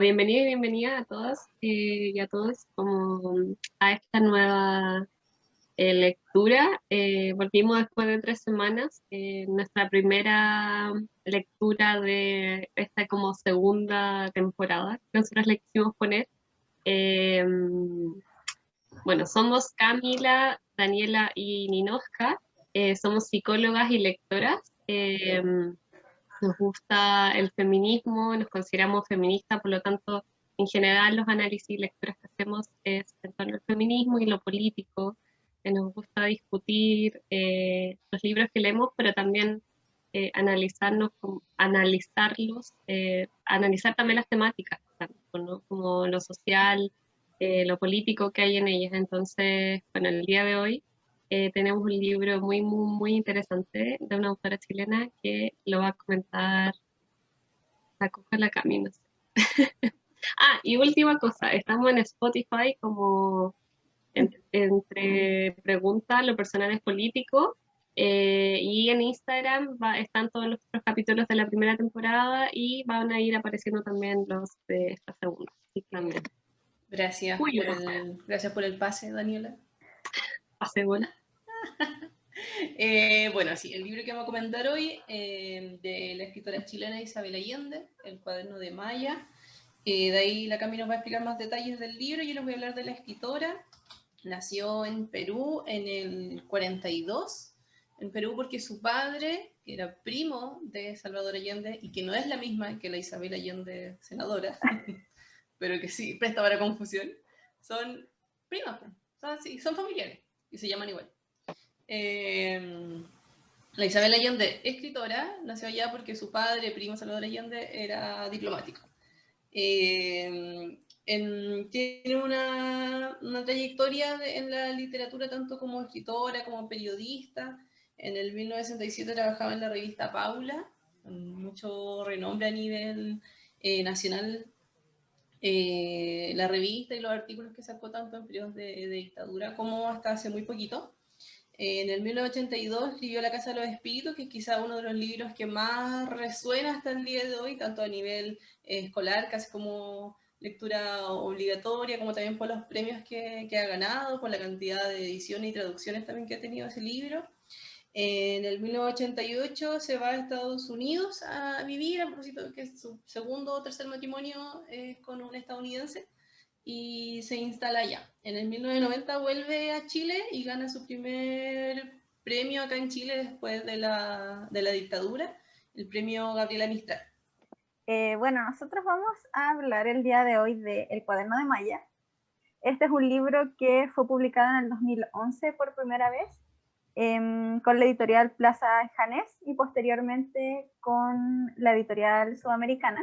Bienvenido y bienvenida a todas y a todos a esta nueva lectura. Volvimos después de 3 semanas, nuestra primera lectura de esta como segunda temporada que nosotros le quisimos poner. Eh, bueno, somos Camila, Daniela y Ninoska, somos psicólogas y lectoras. Nos gusta el feminismo, nos consideramos feministas, por lo tanto, en general los análisis y lecturas que hacemos es en torno al feminismo y lo político. Nos gusta discutir los libros que leemos, pero también analizarlos, analizar también las temáticas, ¿no? Como lo social, lo político que hay en ellas. Entonces, bueno, el día de hoy tenemos un libro muy interesante de una autora chilena que lo va a comentar la Coca la Camino. Y última cosa, estamos en Spotify como entre preguntas, lo personal es político, y en Instagram están todos los otros capítulos de la primera temporada y van a ir apareciendo también los de esta segunda. Así que también. Gracias por el pase, Daniela. Pase bueno. Bueno, sí, el libro que vamos a comentar hoy, de la escritora chilena Isabel Allende, El cuaderno de Maya. De ahí la Cami nos va a explicar más detalles del libro. Yo les voy a hablar de la escritora. Nació en Perú en el 42, en Perú porque su padre, que era primo de Salvador Allende, y que no es la misma que la Isabel Allende senadora, pero que sí presta para confusión, son primas, son familiares, y se llaman igual. La Isabel Allende, escritora, nació allá porque su padre, primo Salvador Allende, era diplomático. Tiene una trayectoria en la literatura tanto como escritora como periodista. En el 1967 trabajaba en la revista Paula, con mucho renombre a nivel nacional, la revista y los artículos que sacó tanto en periodos de dictadura como hasta hace muy poquito. En el 1982 escribió La Casa de los Espíritus, que es quizá uno de los libros que más resuena hasta el día de hoy, tanto a nivel escolar, casi como lectura obligatoria, como también por los premios que ha ganado, por la cantidad de ediciones y traducciones también que ha tenido ese libro. En el 1988 se va a Estados Unidos a vivir, a propósito de que su segundo o tercer matrimonio es con un estadounidense, y se instala allá. En el 1990 vuelve a Chile y gana su primer premio acá en Chile después de la dictadura, el premio Gabriela Mistral. Bueno, nosotros vamos a hablar el día de hoy de El cuaderno de Maya. Este es un libro que fue publicado en el 2011 por primera vez, con la editorial Plaza Janés y posteriormente con la editorial Sudamericana.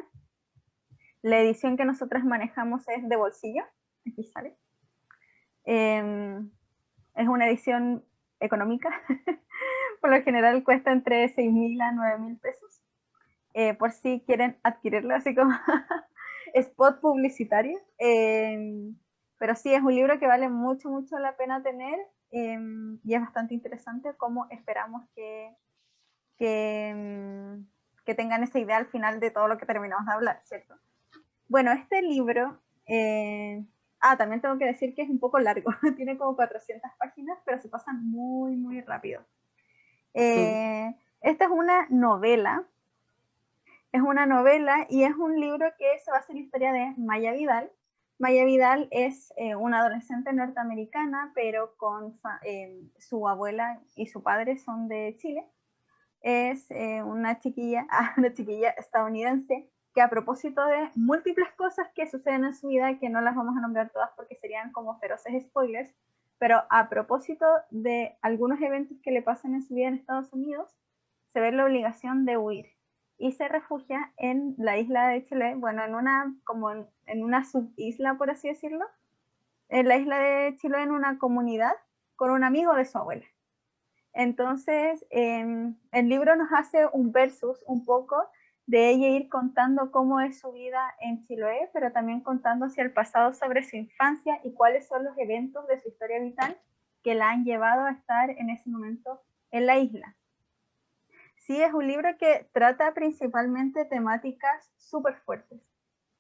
La edición que nosotros manejamos es de bolsillo, aquí sale. Es una edición económica, por lo general cuesta entre 6.000 a 9.000 pesos. Por si quieren adquirirlo, así como spot publicitario. Pero sí, es un libro que vale mucho la pena tener, y es bastante interesante cómo esperamos que tengan esa idea al final de todo lo que terminamos de hablar, ¿cierto? Bueno, este libro, también tengo que decir que es un poco largo, tiene como 400 páginas, pero se pasan muy rápido. Esta es una novela. Es una novela y es un libro que se basa en la historia de Maya Vidal. Maya Vidal es una adolescente norteamericana, pero con su abuela y su padre son de Chile. Es una chiquilla estadounidense que, a propósito de múltiples cosas que suceden en su vida, que no las vamos a nombrar todas porque serían como feroces spoilers, pero a propósito de algunos eventos que le pasan en su vida en Estados Unidos, se ve la obligación de huir y se refugia en la isla de Chiloé, bueno, en una subisla, por así decirlo, en la isla de Chiloé, en una comunidad, con un amigo de su abuela. Entonces, el libro nos hace un versus un poco de ella ir contando cómo es su vida en Chiloé, pero también contando hacia el pasado sobre su infancia y cuáles son los eventos de su historia vital que la han llevado a estar en ese momento en la isla. Sí, es un libro que trata principalmente temáticas súper fuertes.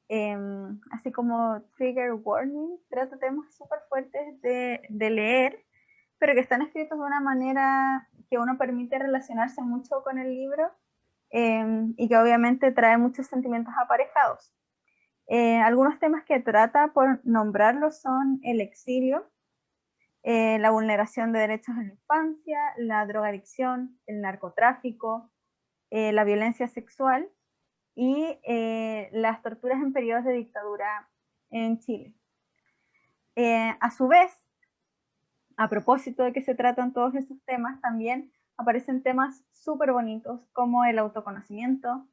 así como trigger warning, trata temas súper fuertes de leer, pero que están escritos de una manera que uno permite relacionarse mucho con el libro y que obviamente trae muchos sentimientos aparejados. Algunos temas que trata, por nombrarlos, son el exilio, la vulneración de derechos en la infancia, la drogadicción, el narcotráfico, la violencia sexual y las torturas en periodos de dictadura en Chile. A su vez, a propósito de que se tratan todos esos temas, también aparecen temas súper bonitos como el autoconocimiento,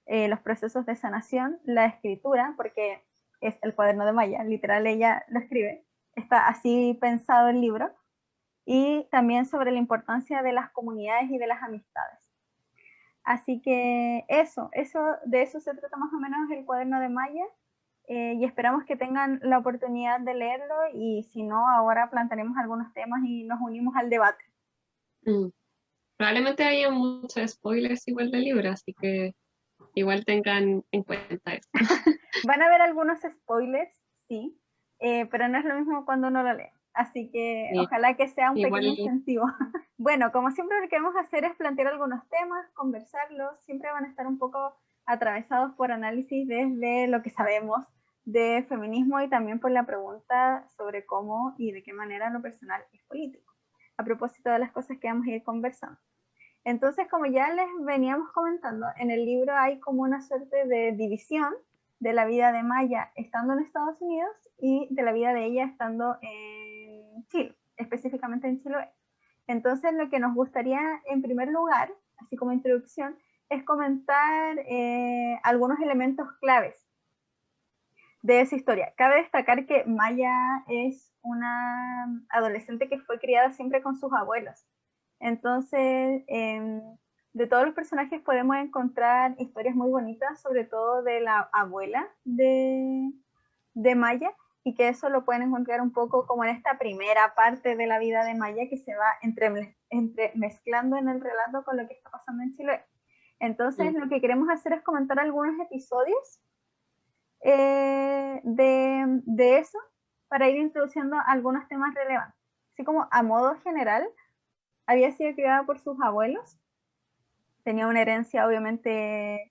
los procesos de sanación, la escritura, porque es el cuaderno de Maya, literal ella lo escribe, está así pensado el libro, y también sobre la importancia de las comunidades y de las amistades. Así que de eso se trata más o menos el cuaderno de Maya, y esperamos que tengan la oportunidad de leerlo, y si no, ahora plantearemos algunos temas y nos unimos al debate. Probablemente haya muchos spoilers igual del libro, así que igual tengan en cuenta eso. Van a haber algunos spoilers, sí, pero no es lo mismo cuando uno lo lee. Así que Sí. ojalá que sea un Igual... pequeño incentivo. Bueno, como siempre lo que queremos hacer es plantear algunos temas, conversarlos, siempre van a estar un poco atravesados por análisis desde lo que sabemos de feminismo y también por la pregunta sobre cómo y de qué manera lo personal es político, a propósito de las cosas que vamos a ir conversando. Entonces, como ya les veníamos comentando, en el libro hay como una suerte de división de la vida de Maya estando en Estados Unidos y de la vida de ella estando en Chile, específicamente en Chiloé. Entonces, lo que nos gustaría en primer lugar, así como introducción, es comentar algunos elementos claves de esa historia. Cabe destacar que Maya es una adolescente que fue criada siempre con sus abuelos. Entonces, de todos los personajes podemos encontrar historias muy bonitas, sobre todo de la abuela de Maya, y que eso lo pueden encontrar un poco como en esta primera parte de la vida de Maya, que se va mezclando en el relato con lo que está pasando en Chile. Entonces, lo que queremos hacer es comentar algunos episodios de eso, para ir introduciendo algunos temas relevantes. Así como a modo general, había sido criada por sus abuelos, tenía una herencia obviamente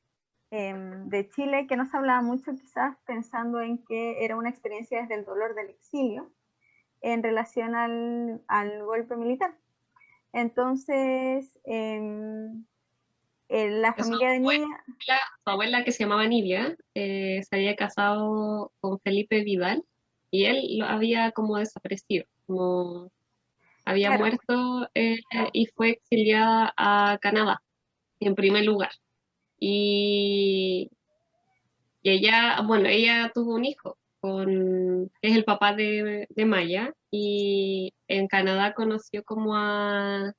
de Chile, que no se hablaba mucho, quizás pensando en que era una experiencia desde el dolor del exilio en relación al golpe militar. Entonces, la familia de Nidia... Su abuela, que se llamaba Nidia, se había casado con Felipe Vidal y él lo había como desaparecido, como había Claro. muerto y fue exiliada a Canadá en primer lugar. Y ella tuvo un hijo, es el papá de Maya, y en Canadá conoció como al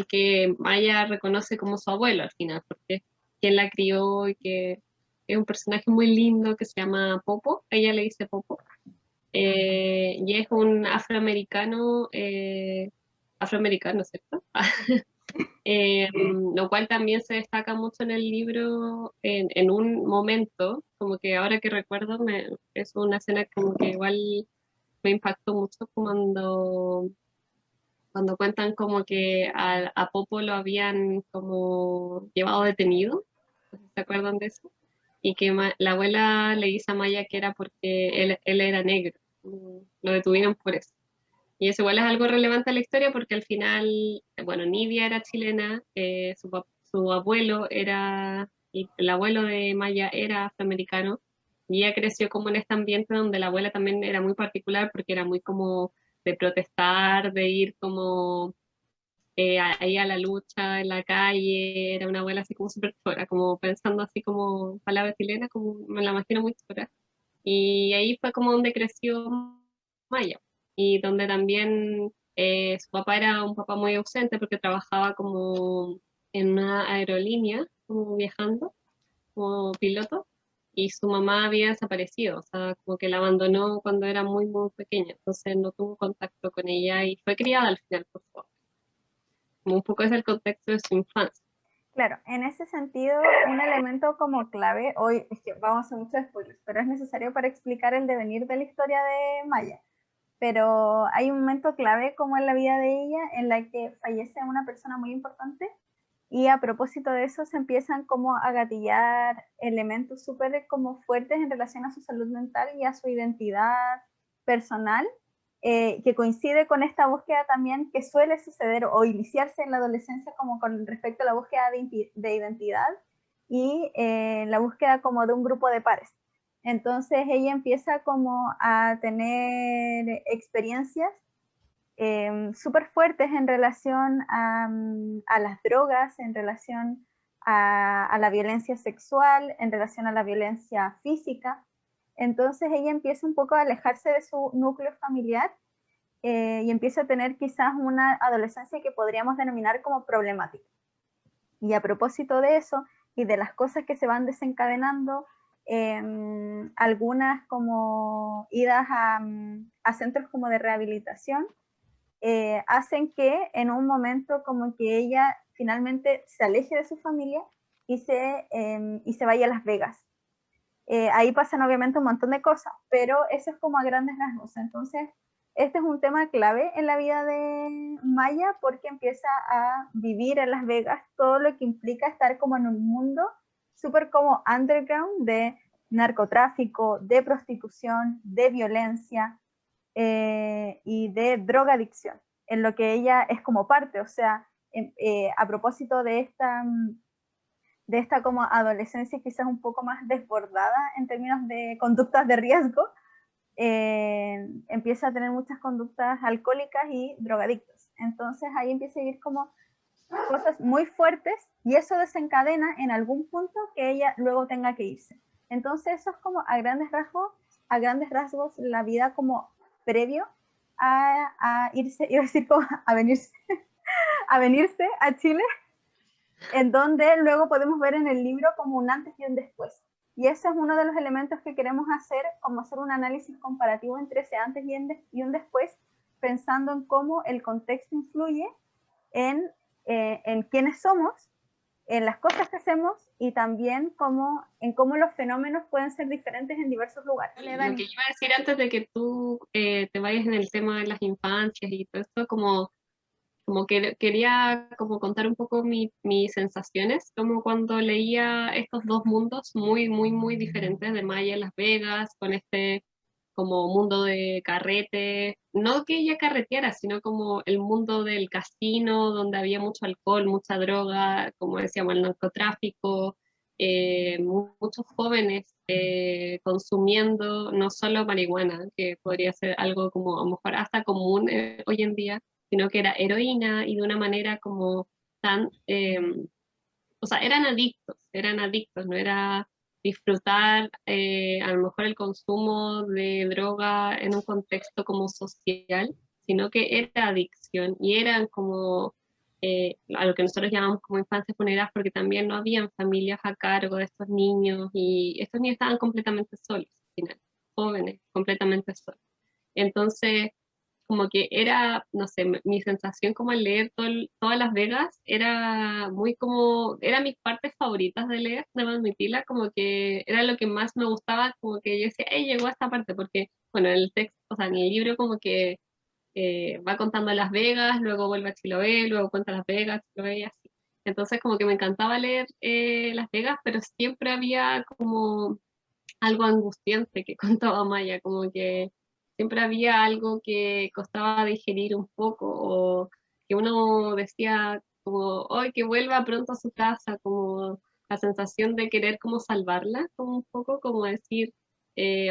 que Maya reconoce como su abuelo al final, porque es quien la crió y que es un personaje muy lindo que se llama Popo, ella le dice Popo, y es un afroamericano, ¿cierto? Lo cual también se destaca mucho en el libro en un momento, como que ahora que recuerdo, es una escena como que igual me impactó mucho cuando cuentan como que a Popo lo habían como llevado detenido, no sé si ¿se acuerdan de eso? Y que la abuela le dice a Maya que era porque él era negro, lo detuvieron por eso. Y eso igual es algo relevante a la historia porque al final, bueno, Nidia era chilena, su abuelo era, y el abuelo de Maya era afroamericano, y ella creció como en este ambiente donde la abuela también era muy particular porque era muy como de protestar, de ir como ahí a la lucha en la calle, era una abuela así como súper chora, como pensando así como palabra chilena, como me la imagino muy chora. Y ahí fue como donde creció Maya y donde también su papá era un papá muy ausente porque trabajaba como en una aerolínea, como viajando, como piloto, y su mamá había desaparecido, o sea, como que la abandonó cuando era muy, muy pequeña, entonces no tuvo contacto con ella y fue criada al final por favor. Como un poco es el contexto de su infancia. Claro, en ese sentido, un elemento como clave, hoy es que vamos a hacer muchos spoilers, pero es necesario para explicar el devenir de la historia de Maya. Pero hay un momento clave como en la vida de ella en la que fallece una persona muy importante y a propósito de eso se empiezan como a gatillar elementos súper como fuertes en relación a su salud mental y a su identidad personal, que coincide con esta búsqueda también que suele suceder o iniciarse en la adolescencia como con respecto a la búsqueda de identidad y la búsqueda como de un grupo de pares. Entonces ella empieza como a tener experiencias súper fuertes en relación a las drogas, en relación a la violencia sexual, en relación a la violencia física. Entonces ella empieza un poco a alejarse de su núcleo familiar y empieza a tener quizás una adolescencia que podríamos denominar como problemática. Y a propósito de eso y de las cosas que se van desencadenando, algunas como idas a centros como de rehabilitación, hacen que en un momento como que ella finalmente se aleje de su familia y se vaya a Las Vegas. Ahí pasan obviamente un montón de cosas, pero eso es como a grandes rasgos. Entonces, este es un tema clave en la vida de Maya porque empieza a vivir en Las Vegas todo lo que implica estar como en un mundo súper como underground de narcotráfico, de prostitución, de violencia y de drogadicción, en lo que ella es como parte. O sea, a propósito de esta como adolescencia quizás un poco más desbordada en términos de conductas de riesgo, empieza a tener muchas conductas alcohólicas y drogadictas. Entonces ahí empieza a ir como cosas muy fuertes y eso desencadena en algún punto que ella luego tenga que irse. Entonces eso es como a grandes rasgos la vida como previo a irse, iba a decir como a venirse, a venirse a Chile, en donde luego podemos ver en el libro como un antes y un después. Y ese es uno de los elementos que queremos hacer, como hacer un análisis comparativo entre ese antes y un después, pensando en cómo el contexto influye en quiénes somos, en las cosas que hacemos y también en cómo los fenómenos pueden ser diferentes en diversos lugares. Lo que iba a decir antes de que tú te vayas en el tema de las infancias y todo esto, como que quería como contar un poco mis sensaciones, como cuando leía estos dos mundos muy, muy, muy diferentes de Maya en Las Vegas, con este como mundo de carrete, no que ella carreteara, sino como el mundo del casino, donde había mucho alcohol, mucha droga, como decíamos, el narcotráfico, muchos jóvenes consumiendo no solo marihuana, que podría ser algo como a lo mejor hasta común hoy en día, sino que era heroína y de una manera como tan, o sea, eran adictos, no era disfrutar a lo mejor el consumo de droga en un contexto como social, sino que era adicción y eran como a lo que nosotros llamamos como infancias vulnerables porque también no habían familias a cargo de estos niños y estos niños estaban completamente solos, al final, jóvenes, completamente solos. Entonces, como que era, no sé, mi sensación como al leer todas Las Vegas era muy como, eran mis partes favoritas de leer, debo admitirla, como que era lo que más me gustaba, como que yo decía, hey, llegó a esta parte, porque, bueno, en el texto, o sea, en el libro como que va contando Las Vegas, luego vuelve a Chiloé, luego cuenta Las Vegas, Chiloé y así. Entonces como que me encantaba leer Las Vegas, pero siempre había como algo angustiante que contaba Maya, como que siempre había algo que costaba digerir un poco, o que uno decía como, hoy que vuelva pronto a su casa, como la sensación de querer como salvarla, como un poco, como decir,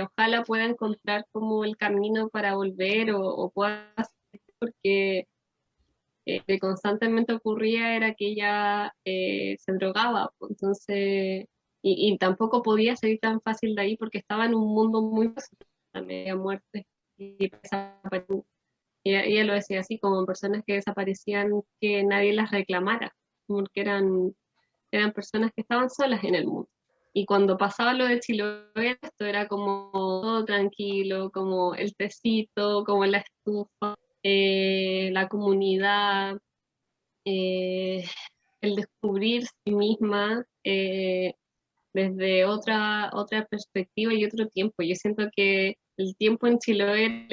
ojalá pueda encontrar como el camino para volver o pueda hacer, porque lo que constantemente ocurría era que ella se drogaba, pues, entonces, y tampoco podía salir tan fácil de ahí porque estaba en un mundo muy a media muerte. Y ella lo decía así, como personas que desaparecían, que nadie las reclamara, porque eran personas que estaban solas en el mundo. Y cuando pasaba lo de Chiloé, esto era como todo tranquilo, como el tecito, como la estufa, la comunidad, eh, el descubrir sí misma desde otra perspectiva y otro tiempo. Yo siento que el tiempo en Chiloé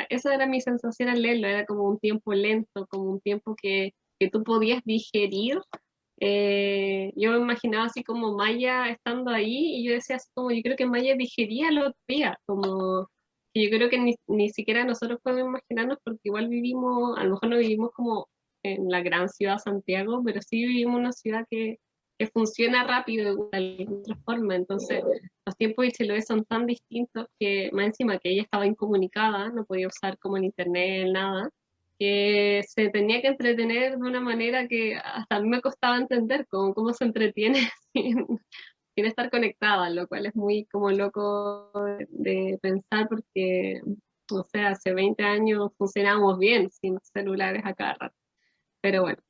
esa era mi sensación al leerlo, era como un tiempo lento, como un tiempo que tú podías digerir. Yo me imaginaba así como Maya estando ahí y yo decía así como, yo creo que Maya digería los días, como que yo creo que ni siquiera nosotros podemos imaginarnos porque igual vivimos, a lo mejor no vivimos como en la gran ciudad Santiago, pero sí vivimos en una ciudad que funciona rápido igual, de otra forma. Entonces, los tiempos de Chiloé son tan distintos que, más encima que ella estaba incomunicada, no podía usar como el internet, nada, que se tenía que entretener de una manera que hasta a mí me costaba entender cómo se entretiene sin estar conectada, lo cual es muy como loco de pensar porque, o sea, hace 20 años funcionábamos bien sin celulares a cada rato. Pero bueno,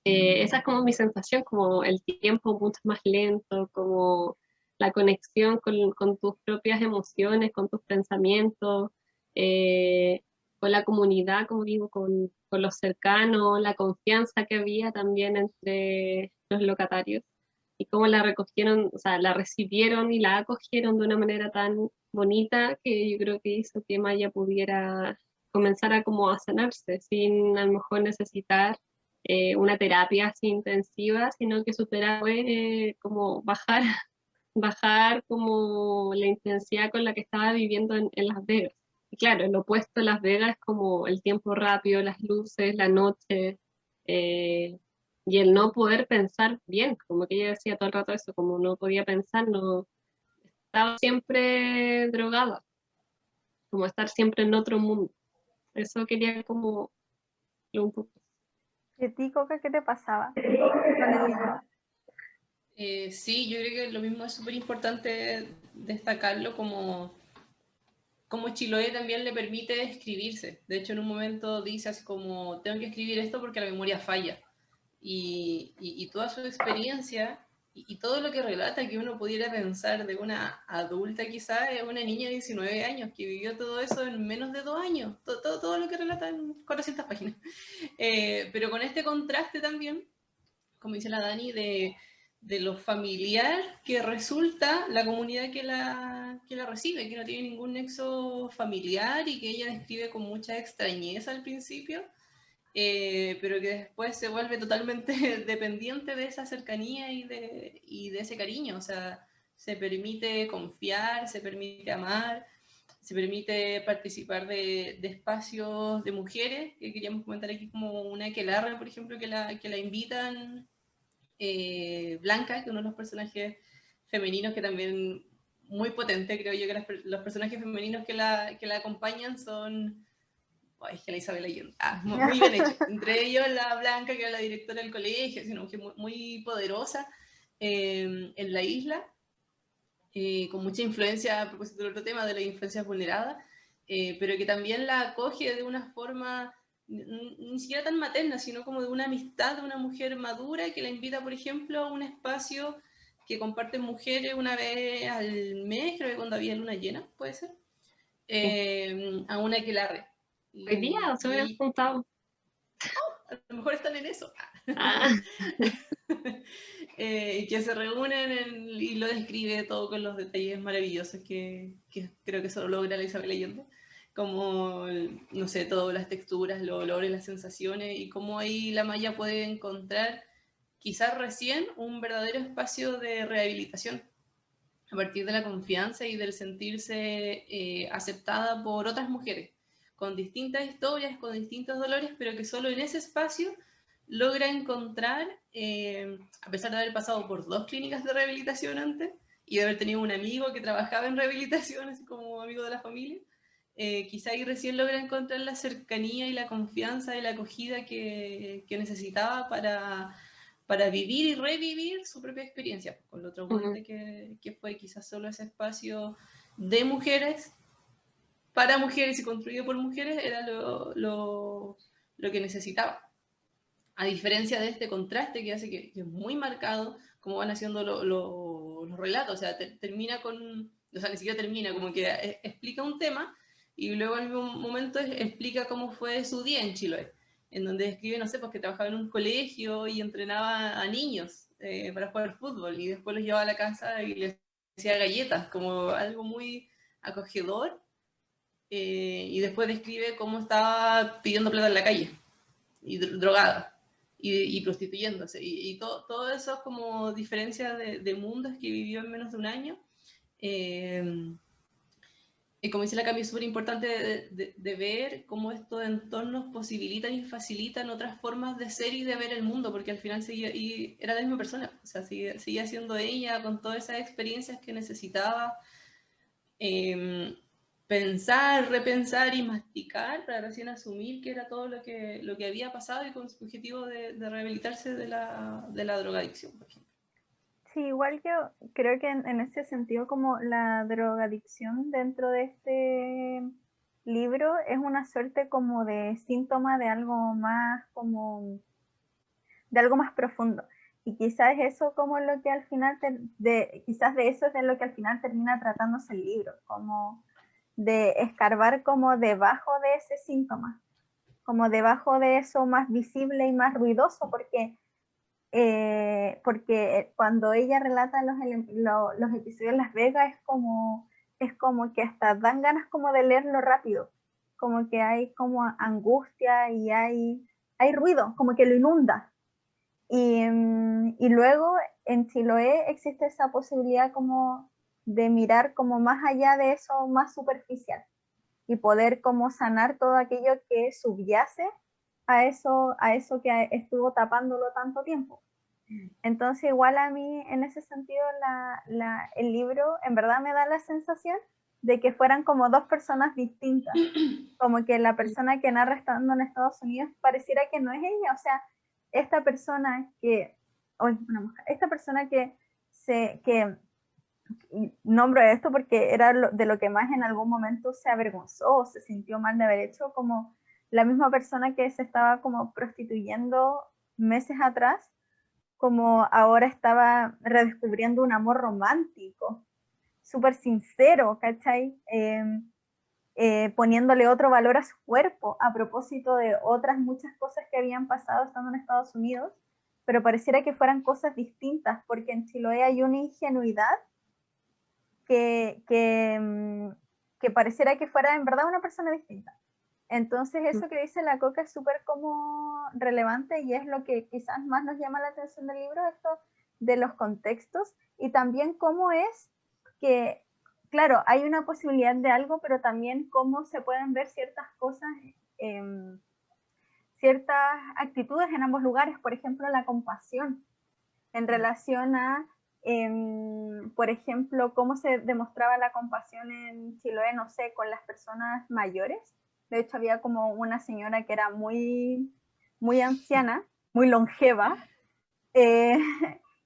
esa es como mi sensación, como el tiempo mucho más lento, como la conexión con tus propias emociones, con tus pensamientos, con la comunidad, como digo, con los cercanos, la confianza que había también entre los locatarios y cómo la recogieron, o sea, la recibieron y la acogieron de una manera tan bonita que yo creo que hizo que Maya pudiera comenzar a como a sanarse sin a lo mejor necesitar una terapia así intensiva, sino que su terapia fue como bajar como la intensidad con la que estaba viviendo en Las Vegas. Y claro, el opuesto a Las Vegas es como el tiempo rápido, las luces, la noche, eh, y el no poder pensar bien, como que ella decía todo el rato eso, como no podía pensar, no estaba siempre drogada, como estar siempre en otro mundo. Eso quería como un poco. ¿Y a ti, Coca, qué te pasaba con el libro? Sí, yo creo que lo mismo es súper importante destacarlo como Chiloé también le permite escribirse. De hecho, en un momento dice así como, tengo que escribir esto porque la memoria falla. Y toda su experiencia y todo lo que relata que uno pudiera pensar de una adulta quizá es una niña de 19 años que vivió todo eso en menos de 2 años, todo lo que relata en 400 páginas. Pero con este contraste también, como dice la Dani, de lo familiar que resulta la comunidad que la recibe, que no tiene ningún nexo familiar y que ella describe con mucha extrañeza al principio, pero que después se vuelve totalmente dependiente de esa cercanía y de ese cariño, o sea, se permite confiar, se permite amar, se permite participar de espacios de mujeres, que queríamos comentar aquí como una aquelarre, por ejemplo, que la invitan, Blanca, que es uno de los personajes femeninos que también muy potente, creo yo que los personajes femeninos que la acompañan son... Ay, es que la Isabel Allende. Muy bien hecho. Entre ellos la Blanca, que era la directora del colegio, es una mujer muy poderosa en la isla, con mucha influencia, a propósito del otro tema, de las influencias vulneradas, pero que también la acoge de una forma ni siquiera tan materna, sino como de una amistad de una mujer madura que la invita, por ejemplo, a un espacio que comparten mujeres una vez al mes, creo que cuando había luna llena, puede ser, a una aquelarre. Hoy día se hubieran juntado. A lo mejor están en eso. Ah. Y que se reúnen y lo describe todo con los detalles maravillosos que creo que solo logra la Isabel Allende. Como, no sé, todas las texturas, los olores, las sensaciones y cómo ahí la Maya puede encontrar quizás recién un verdadero espacio de rehabilitación a partir de la confianza y del sentirse aceptada por otras mujeres, con distintas historias, con distintos dolores, pero que solo en ese espacio logra encontrar, a pesar de haber pasado por 2 clínicas de rehabilitación antes y de haber tenido un amigo que trabajaba en rehabilitación, así como amigo de la familia, quizá ahí recién logra encontrar la cercanía y la confianza y la acogida que necesitaba para vivir y revivir su propia experiencia, con lo otro que fue quizás solo ese espacio de mujeres, para mujeres y construido por mujeres, era lo que necesitaba. A diferencia de este contraste que hace que es muy marcado, como van haciendo los relatos, o sea, termina con, o sea, ni siquiera termina, como que explica un tema y luego al mismo momento explica cómo fue su día en Chiloé. en donde describe, no sé, pues que trabajaba en un colegio y entrenaba a niños para jugar fútbol, y después los llevaba a la casa y les hacía galletas, como algo muy acogedor, y después describe cómo estaba pidiendo plata en la calle, y drogada, y prostituyéndose, y todo eso es como diferencias de mundos que vivió en menos de un año. Y como dice la Cami, es súper importante de ver cómo estos entornos posibilitan y facilitan otras formas de ser y de ver el mundo, porque al final seguía, y era la misma persona, o sea, seguía siendo ella con todas esas experiencias que necesitaba pensar, repensar y masticar para recién asumir que era todo lo que había pasado, y con su objetivo de rehabilitarse de la drogadicción, por ejemplo. Sí, igual yo creo que en ese sentido, como la drogadicción dentro de este libro es una suerte como de síntoma de algo más como de algo más profundo, y quizás eso como lo que al final quizás de eso es de lo que al final termina tratándose el libro, como de escarbar como debajo de ese síntoma, como debajo de eso más visible y más ruidoso, porque cuando ella relata los episodios en Las Vegas es como que hasta dan ganas como de leerlo rápido, como que hay como angustia y hay ruido, como que lo inunda. Y luego en Chiloé existe esa posibilidad como de mirar como más allá de eso más superficial y poder como sanar todo aquello que subyace a eso que estuvo tapándolo tanto tiempo. Entonces igual a mí en ese sentido el libro en verdad me da la sensación de que fueran como dos personas distintas, como que la persona que narra estando en Estados Unidos pareciera que no es ella, o sea, esta persona que, esta persona que nombro esto porque era de lo que más en algún momento se avergonzó o se sintió mal de haber hecho, como la misma persona que se estaba como prostituyendo meses atrás, como ahora estaba redescubriendo un amor romántico, súper sincero, ¿cachai? Poniéndole otro valor a su cuerpo a propósito de otras muchas cosas que habían pasado estando en Estados Unidos, pero pareciera que fueran cosas distintas, porque en Chiloé hay una ingenuidad que pareciera que fuera en verdad una persona distinta. Entonces eso que dice la Coca es súper como relevante, y es lo que quizás más nos llama la atención del libro, esto de los contextos, y también cómo es que, claro, hay una posibilidad de algo, pero también cómo se pueden ver ciertas cosas, ciertas actitudes en ambos lugares, por ejemplo, la compasión en relación a, por ejemplo, cómo se demostraba la compasión en Chiloé, no sé, con las personas mayores. De hecho, había como una señora que era muy, muy anciana, muy longeva,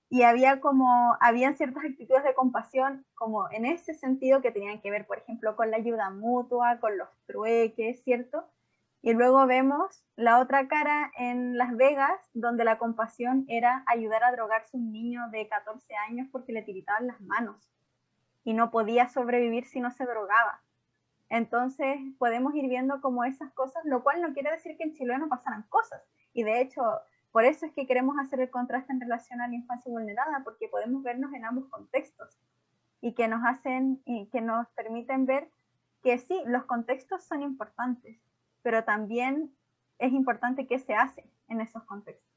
y habían ciertas actitudes de compasión como en ese sentido que tenían que ver, por ejemplo, con la ayuda mutua, con los trueques, ¿cierto? Y luego vemos la otra cara en Las Vegas, donde la compasión era ayudar a drogarse un niño de 14 años porque le tiritaban las manos y no podía sobrevivir si no se drogaba. Entonces podemos ir viendo como esas cosas, lo cual no quiere decir que en Chile no pasaran cosas. Y de hecho, por eso es que queremos hacer el contraste en relación a la infancia vulnerada, porque podemos vernos en ambos contextos y que nos hacen y que nos permiten ver que sí, los contextos son importantes, pero también es importante qué se hace en esos contextos,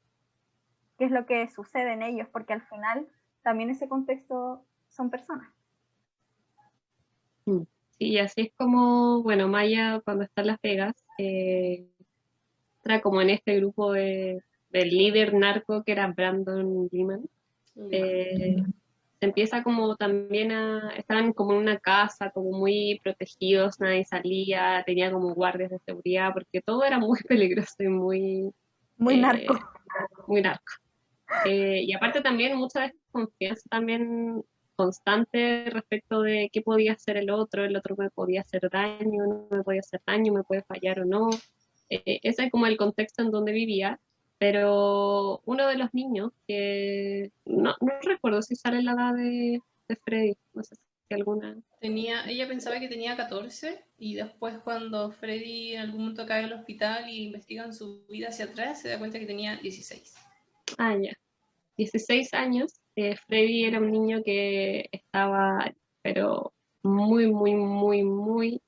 qué es lo que sucede en ellos, porque al final también ese contexto son personas. Sí, así es como, bueno, Maya cuando está en Las Vegas, entra como en este grupo del líder narco que era Brandon Lehman. Se empieza como también estaban como en una casa, como muy protegidos, nadie salía, tenía como guardias de seguridad, porque todo era muy peligroso y muy narco. Muy narco. Y aparte también mucha desconfianza también constante respecto de qué podía hacer el otro me podía hacer daño, no me podía hacer daño, me puede fallar o no. Ese es como el contexto en donde vivía, pero uno de los niños, que no recuerdo si sale la edad de Freddy, no sé ¿Existe alguna? Ella pensaba que tenía 14 y después cuando Freddy en algún momento cae al hospital y investigan su vida hacia atrás, se da cuenta que tenía 16. Ah, ya. 16 años. Freddy era un niño que estaba, pero muy, muy, muy, muy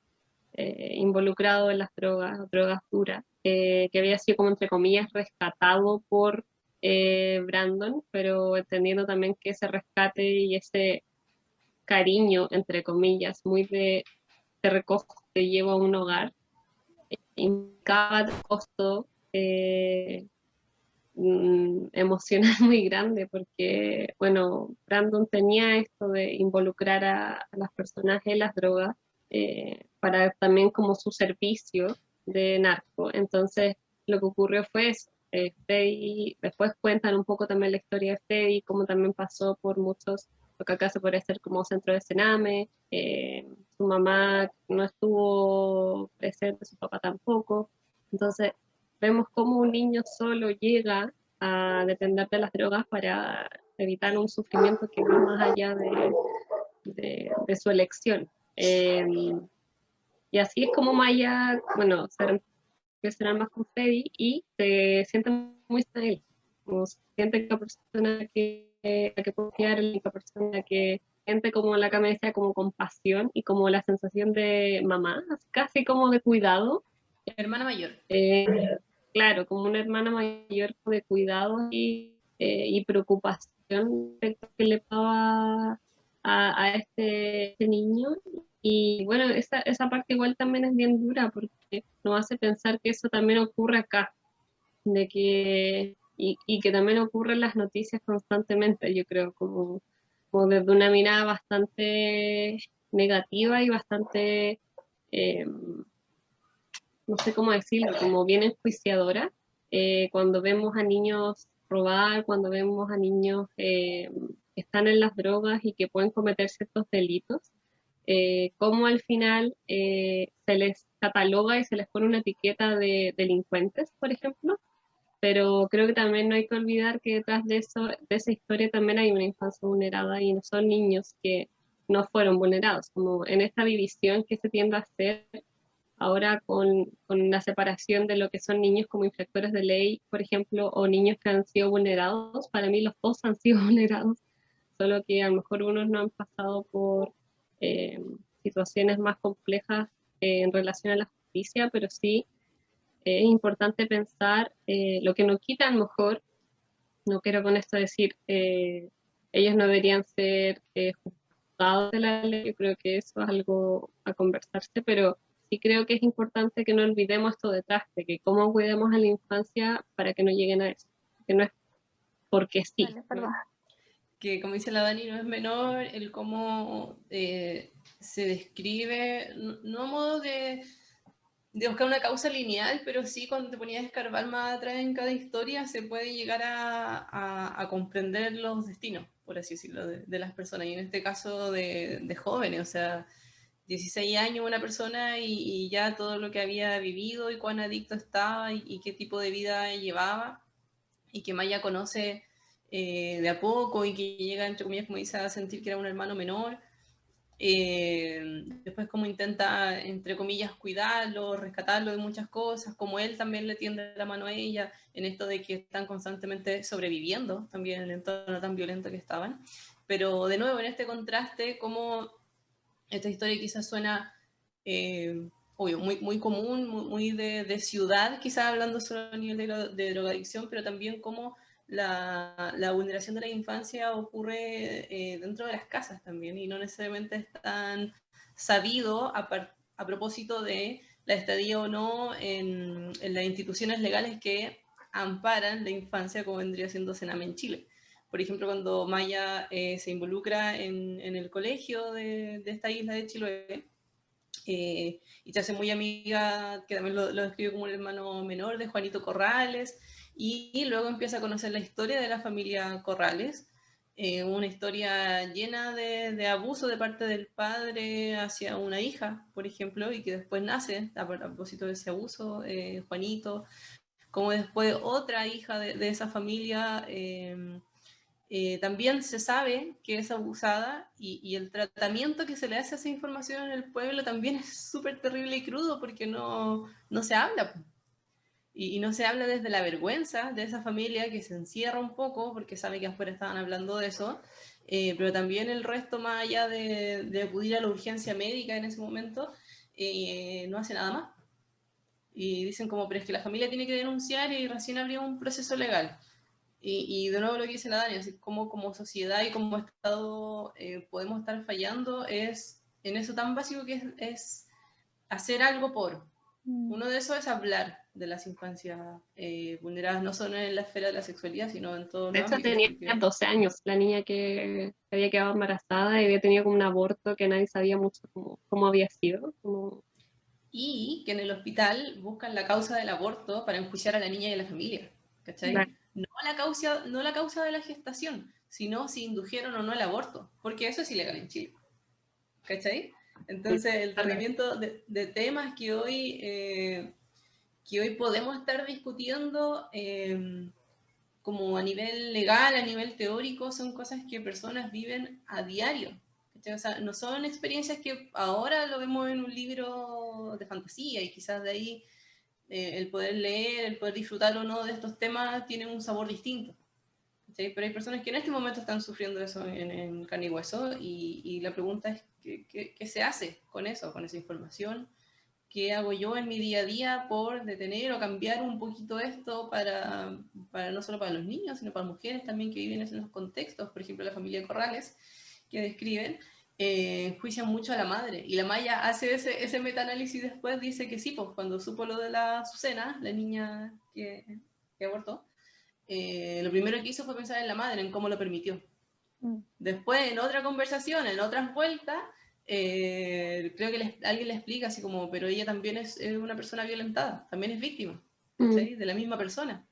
involucrado en las drogas duras, que había sido como entre comillas rescatado por Brandon, pero entendiendo también que ese rescate y ese cariño, entre comillas, muy de te recojo, te llevo a un hogar, implicaba un costo emocional muy grande, porque, bueno, Brandon tenía esto de involucrar a las personas en las drogas para también como su servicio de narco. Entonces, lo que ocurrió fue eso. Freddy, después cuentan un poco también la historia de Freddy, cómo también pasó por muchos, lo que acá se puede ser como centro de cename, su mamá no estuvo presente, su papá tampoco. Entonces, vemos cómo un niño solo llega a depender de las drogas para evitar un sufrimiento que va más allá de su elección. Y así es como Maya, bueno, se empieza más con Freddy y se siente muy él, como se siente que la persona que puede confiar, la única persona que siente como la cama decía, como compasión y como la sensación de mamá, casi como de cuidado. Hermana mayor. Claro, como una hermana mayor de cuidado y preocupación de que le daba a este niño. Y bueno, esa parte igual también es bien dura porque nos hace pensar que eso también ocurre acá, de que, y que también ocurre en las noticias constantemente, yo creo, como desde una mirada bastante negativa y bastante... eh, no sé cómo decirlo, como bien enjuiciadora, cuando vemos a niños robar, cuando vemos a niños que están en las drogas y que pueden cometer ciertos delitos, cómo al final se les cataloga y se les pone una etiqueta de delincuentes, por ejemplo, pero creo que también no hay que olvidar que detrás de eso, de esa historia también hay una infancia vulnerada y no son niños que no fueron vulnerados, como en esta división que se tiende a hacer ahora con la separación de lo que son niños como infractores de ley, por ejemplo, o niños que han sido vulnerados, para mí los dos han sido vulnerados, solo que a lo mejor unos no han pasado por eh, situaciones más complejas en relación a la justicia, pero sí es importante pensar lo que no quita a lo mejor, no quiero con esto decir ellos no deberían ser juzgados de la ley, yo creo que eso es algo a conversarse, pero sí creo que es importante que no olvidemos esto detrás, de que cómo cuidemos a la infancia para que no lleguen a eso, que no es porque sí. Vale, perdón. Que como dice la Dani, no es menor el cómo se describe, no a modo de buscar una causa lineal, pero sí cuando te ponías a escarbar más atrás en cada historia se puede llegar a comprender los destinos, por así decirlo, de las personas, y en este caso de jóvenes, o sea, 16 años una persona y ya todo lo que había vivido y cuán adicto estaba y qué tipo de vida llevaba, y que Maya conoce de a poco y que llega, entre comillas, como dice, a sentir que era un hermano menor. Después como intenta, entre comillas, cuidarlo, rescatarlo de muchas cosas, como él también le tiende la mano a ella en esto de que están constantemente sobreviviendo también en el entorno tan violento que estaban. Pero de nuevo, en este contraste, como esta historia quizás suena, obvio, muy, muy común, muy de ciudad, quizás hablando solo a nivel de drogadicción, pero también como la vulneración de la infancia ocurre dentro de las casas también y no necesariamente es tan sabido a propósito de la estadía o no en las instituciones legales que amparan la infancia, como vendría siendo Sename en Chile. Por ejemplo, cuando Maya se involucra en el colegio de esta isla de Chiloé, y se hace muy amiga, que también lo describe como un hermano menor de Juanito Corrales, y luego empieza a conocer la historia de la familia Corrales, una historia llena de abuso de parte del padre hacia una hija, por ejemplo, y que después nace, a propósito de ese abuso, Juanito, como después otra hija de esa familia también se sabe que es abusada y el tratamiento que se le hace a esa información en el pueblo también es súper terrible y crudo porque no se habla. Y no se habla desde la vergüenza de esa familia que se encierra un poco porque sabe que afuera estaban hablando de eso, pero también el resto, más allá de acudir a la urgencia médica en ese momento, no hace nada más. Y dicen como, pero es que la familia tiene que denunciar y recién habría un proceso legal. Y de nuevo lo que dice la Dani, así como sociedad y como Estado podemos estar fallando es en eso tan básico que es hacer algo por. Uno de esos es hablar de las infancias vulneradas, no solo en la esfera de la sexualidad, sino en todos De los hecho, ámbitos. tenía Porque... 12 años, la niña que había quedado embarazada y había tenido como un aborto que nadie sabía mucho cómo había sido. Y que en el hospital buscan la causa del aborto para enjuiciar a la niña y a la familia, ¿cachai? Claro. No la causa de la gestación, sino si indujeron o no el aborto, porque eso es ilegal en Chile, ¿cachai? Entonces, el tratamiento de temas que hoy podemos estar discutiendo como a nivel legal, a nivel teórico, son cosas que personas viven a diario. ¿Cachai? O sea, no son experiencias que ahora lo vemos en un libro de fantasía y quizás de ahí el poder leer, el poder disfrutar o no de estos temas tiene un sabor distinto. ¿Cachai? Pero hay personas que en este momento están sufriendo eso en carne y hueso y la pregunta es ¿qué se hace con eso, con esa información? ¿Qué hago yo en mi día a día por detener o cambiar un poquito esto para no solo para los niños, sino para mujeres también que viven en esos contextos? Por ejemplo, la familia Corrales, que describen, juician mucho a la madre. Y la Maya hace ese metaanálisis después, dice que sí, pues cuando supo lo de la Azucena, la niña que abortó, lo primero que hizo fue pensar en la madre, en cómo lo permitió. Después, en otra conversación, en otras vueltas, creo que alguien le explica así como, pero ella también es una persona violentada, también es víctima, ¿sí? De la misma persona.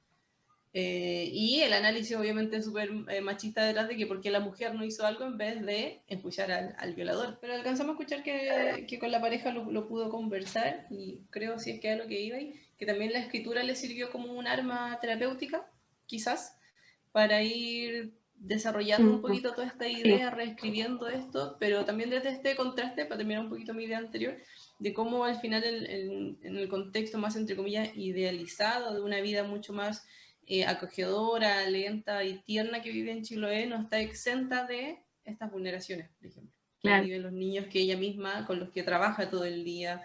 Y el análisis obviamente es súper machista detrás de que por qué la mujer no hizo algo en vez de enjuiciar al violador. Pero alcanzamos a escuchar que con la pareja lo pudo conversar y creo, si es que a lo que iba ahí, que también la escritura le sirvió como un arma terapéutica, quizás, para ir desarrollando un poquito toda esta idea, reescribiendo esto, pero también desde este contraste, para terminar un poquito mi idea anterior, de cómo al final en el contexto más, entre comillas, idealizado de una vida mucho más acogedora, lenta y tierna que vive en Chiloé, no está exenta de estas vulneraciones, por ejemplo, que viven los niños que ella misma, con los que trabaja todo el día,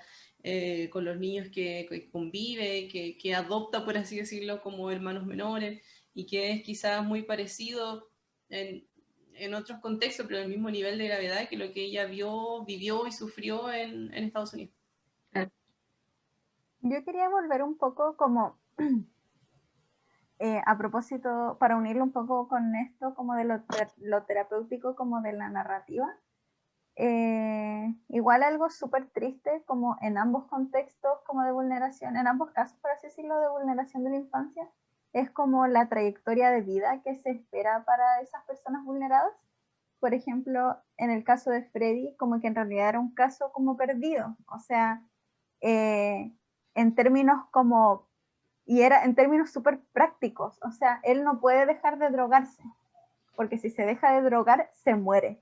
con los niños que convive, que adopta, por así decirlo, como hermanos menores, y que es quizás muy parecido en otros contextos, pero el mismo nivel de gravedad que lo que ella vivió y sufrió en Estados Unidos. Yo quería volver un poco como a propósito, para unirlo un poco con esto, como de lo terapéutico, como de la narrativa. Igual algo súper triste, como en ambos contextos, como de vulneración, en ambos casos, por así decirlo, de vulneración de la infancia, es como la trayectoria de vida que se espera para esas personas vulneradas. Por ejemplo, en el caso de Freddy, como que en realidad era un caso como perdido, o sea, en términos como, y era en términos súper prácticos, o sea, él no puede dejar de drogarse, porque si se deja de drogar, se muere.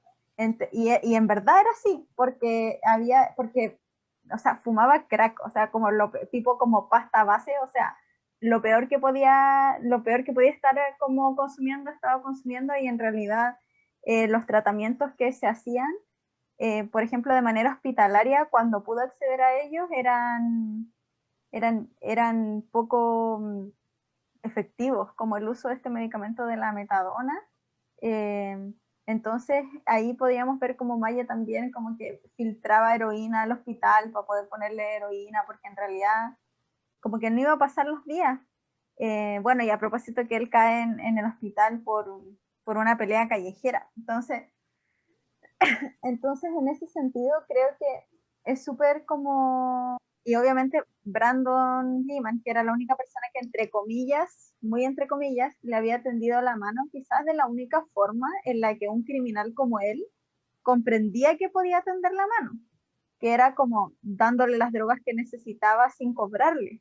Y en verdad era así, porque o sea, fumaba crack, o sea, como tipo como pasta base, o sea, lo peor que podía estar como consumiendo, estaba consumiendo, y en realidad los tratamientos que se hacían, por ejemplo, de manera hospitalaria, cuando pudo acceder a ellos, eran poco efectivos, como el uso de este medicamento de la metadona. Entonces ahí podíamos ver como Maya también como que filtraba heroína al hospital para poder ponerle heroína, porque en realidad como que no iba a pasar los días. Bueno, y a propósito que él cae en el hospital por una pelea callejera. Entonces en ese sentido creo que es súper como... Y obviamente Brandon Lehman, que era la única persona que entre comillas, muy entre comillas, le había tendido la mano, quizás de la única forma en la que un criminal como él comprendía que podía tender la mano, que era como dándole las drogas que necesitaba sin cobrarle,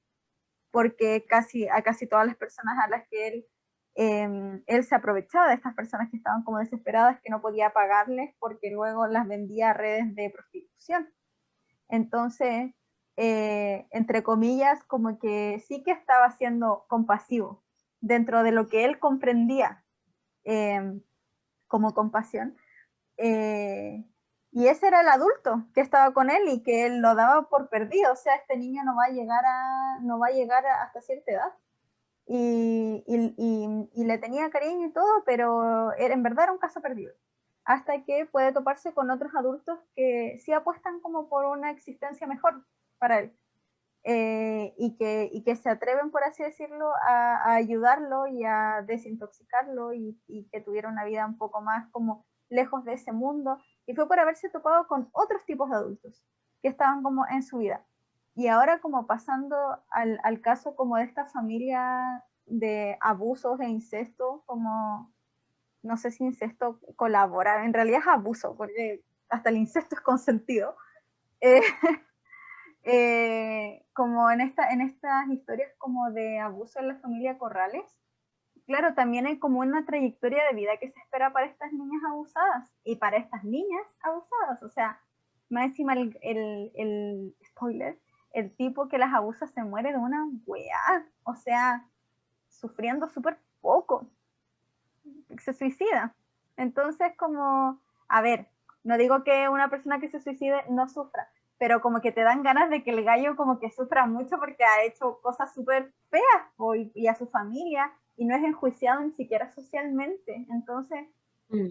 porque a casi todas las personas a las que él él se aprovechaba de estas personas que estaban como desesperadas, que no podía pagarles porque luego las vendía a redes de prostitución. Entonces, entre comillas, como que sí que estaba siendo compasivo dentro de lo que él comprendía como compasión. Y ese era el adulto que estaba con él y que él lo daba por perdido. O sea, este niño no va a llegar hasta cierta edad. Y le tenía cariño y todo, pero en verdad era un caso perdido. Hasta que puede toparse con otros adultos que sí apuestan como por una existencia mejor para él. Y que se atreven, por así decirlo, a ayudarlo y a desintoxicarlo y que tuviera una vida un poco más como lejos de ese mundo. Y fue por haberse topado con otros tipos de adultos que estaban como en su vida. Y ahora como pasando al caso como de esta familia de abusos e incesto, como no sé si incesto colabora, en realidad es abuso, porque hasta el incesto es consentido. Eh, como en estas historias como de abuso en la familia Corrales, claro, también hay como una trayectoria de vida que se espera para estas niñas abusadas y para estas niñas abusadas. O sea, más encima el spoiler, el tipo que las abusa se muere de una weá, o sea, sufriendo súper poco, se suicida. Entonces, como, a ver, no digo que una persona que se suicide no sufra, pero como que te dan ganas de que el gallo como que sufra mucho porque ha hecho cosas súper feas y a su familia y no es enjuiciado ni siquiera socialmente. Entonces,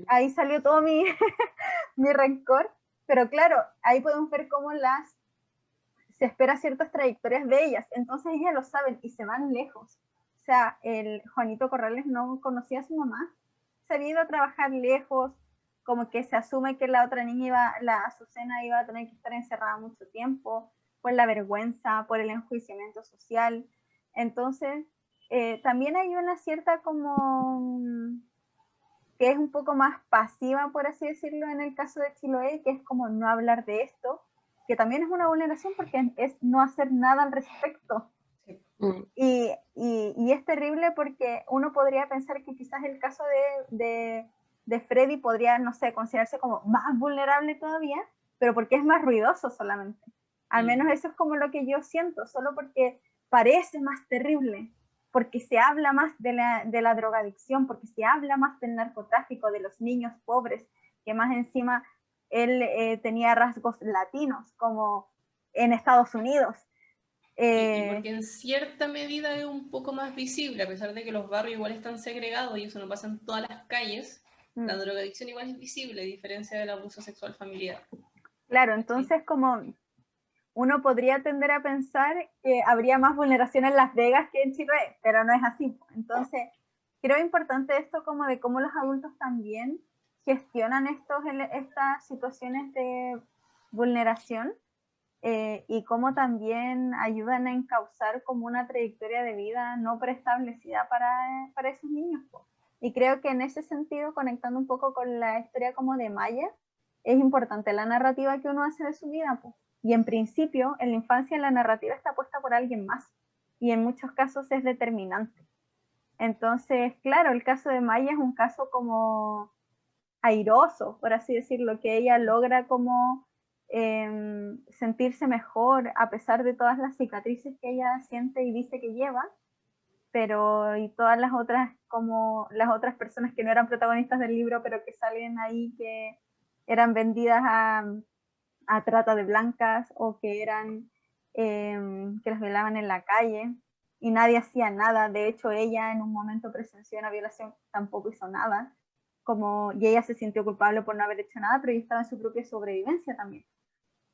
ahí salió todo mi, mi rencor. Pero claro, ahí podemos ver cómo se espera ciertas trayectorias de ellas. Entonces ellas lo saben y se van lejos. O sea, el Juanito Corrales no conocía a su mamá, se había ido a trabajar lejos, como que se asume que la otra niña la Azucena iba a tener que estar encerrada mucho tiempo, por la vergüenza, por el enjuiciamiento social. Entonces, también hay una cierta como que es un poco más pasiva, por así decirlo, en el caso de Chiloé, que es como no hablar de esto, que también es una vulneración porque es no hacer nada al respecto. Y es terrible porque uno podría pensar que quizás el caso de Freddy podría, no sé, considerarse como más vulnerable todavía, pero porque es más ruidoso solamente. Al menos eso es como lo que yo siento, solo porque parece más terrible, porque se habla más de la drogadicción, porque se habla más del narcotráfico, de los niños pobres, que más encima él tenía rasgos latinos, como en Estados Unidos. Y porque en cierta medida es un poco más visible, a pesar de que los barrios igual están segregados y eso no pasa en todas las calles, la drogadicción igual es visible, a diferencia del abuso sexual familiar. Claro, entonces como uno podría tender a pensar que habría más vulneración en Las Vegas que en Chiloé, pero no es así. Entonces, creo importante esto como de cómo los adultos también gestionan estas situaciones de vulneración y cómo también ayudan a encauzar como una trayectoria de vida no preestablecida para esos niños. Y creo que en ese sentido, conectando un poco con la historia como de Maya, es importante la narrativa que uno hace de su vida. Pues. Y en principio, en la infancia la narrativa está puesta por alguien más y en muchos casos es determinante. Entonces, claro, el caso de Maya es un caso como airoso, por así decirlo, que ella logra como sentirse mejor a pesar de todas las cicatrices que ella siente y dice que lleva, pero y todas las otras, como las otras personas que no eran protagonistas del libro, pero que salen ahí, que eran vendidas a trata de blancas o que eran que las violaban en la calle y nadie hacía nada. De hecho, ella en un momento presenció una violación, tampoco hizo nada. Y ella se sintió culpable por no haber hecho nada, pero ella estaba en su propia sobrevivencia también.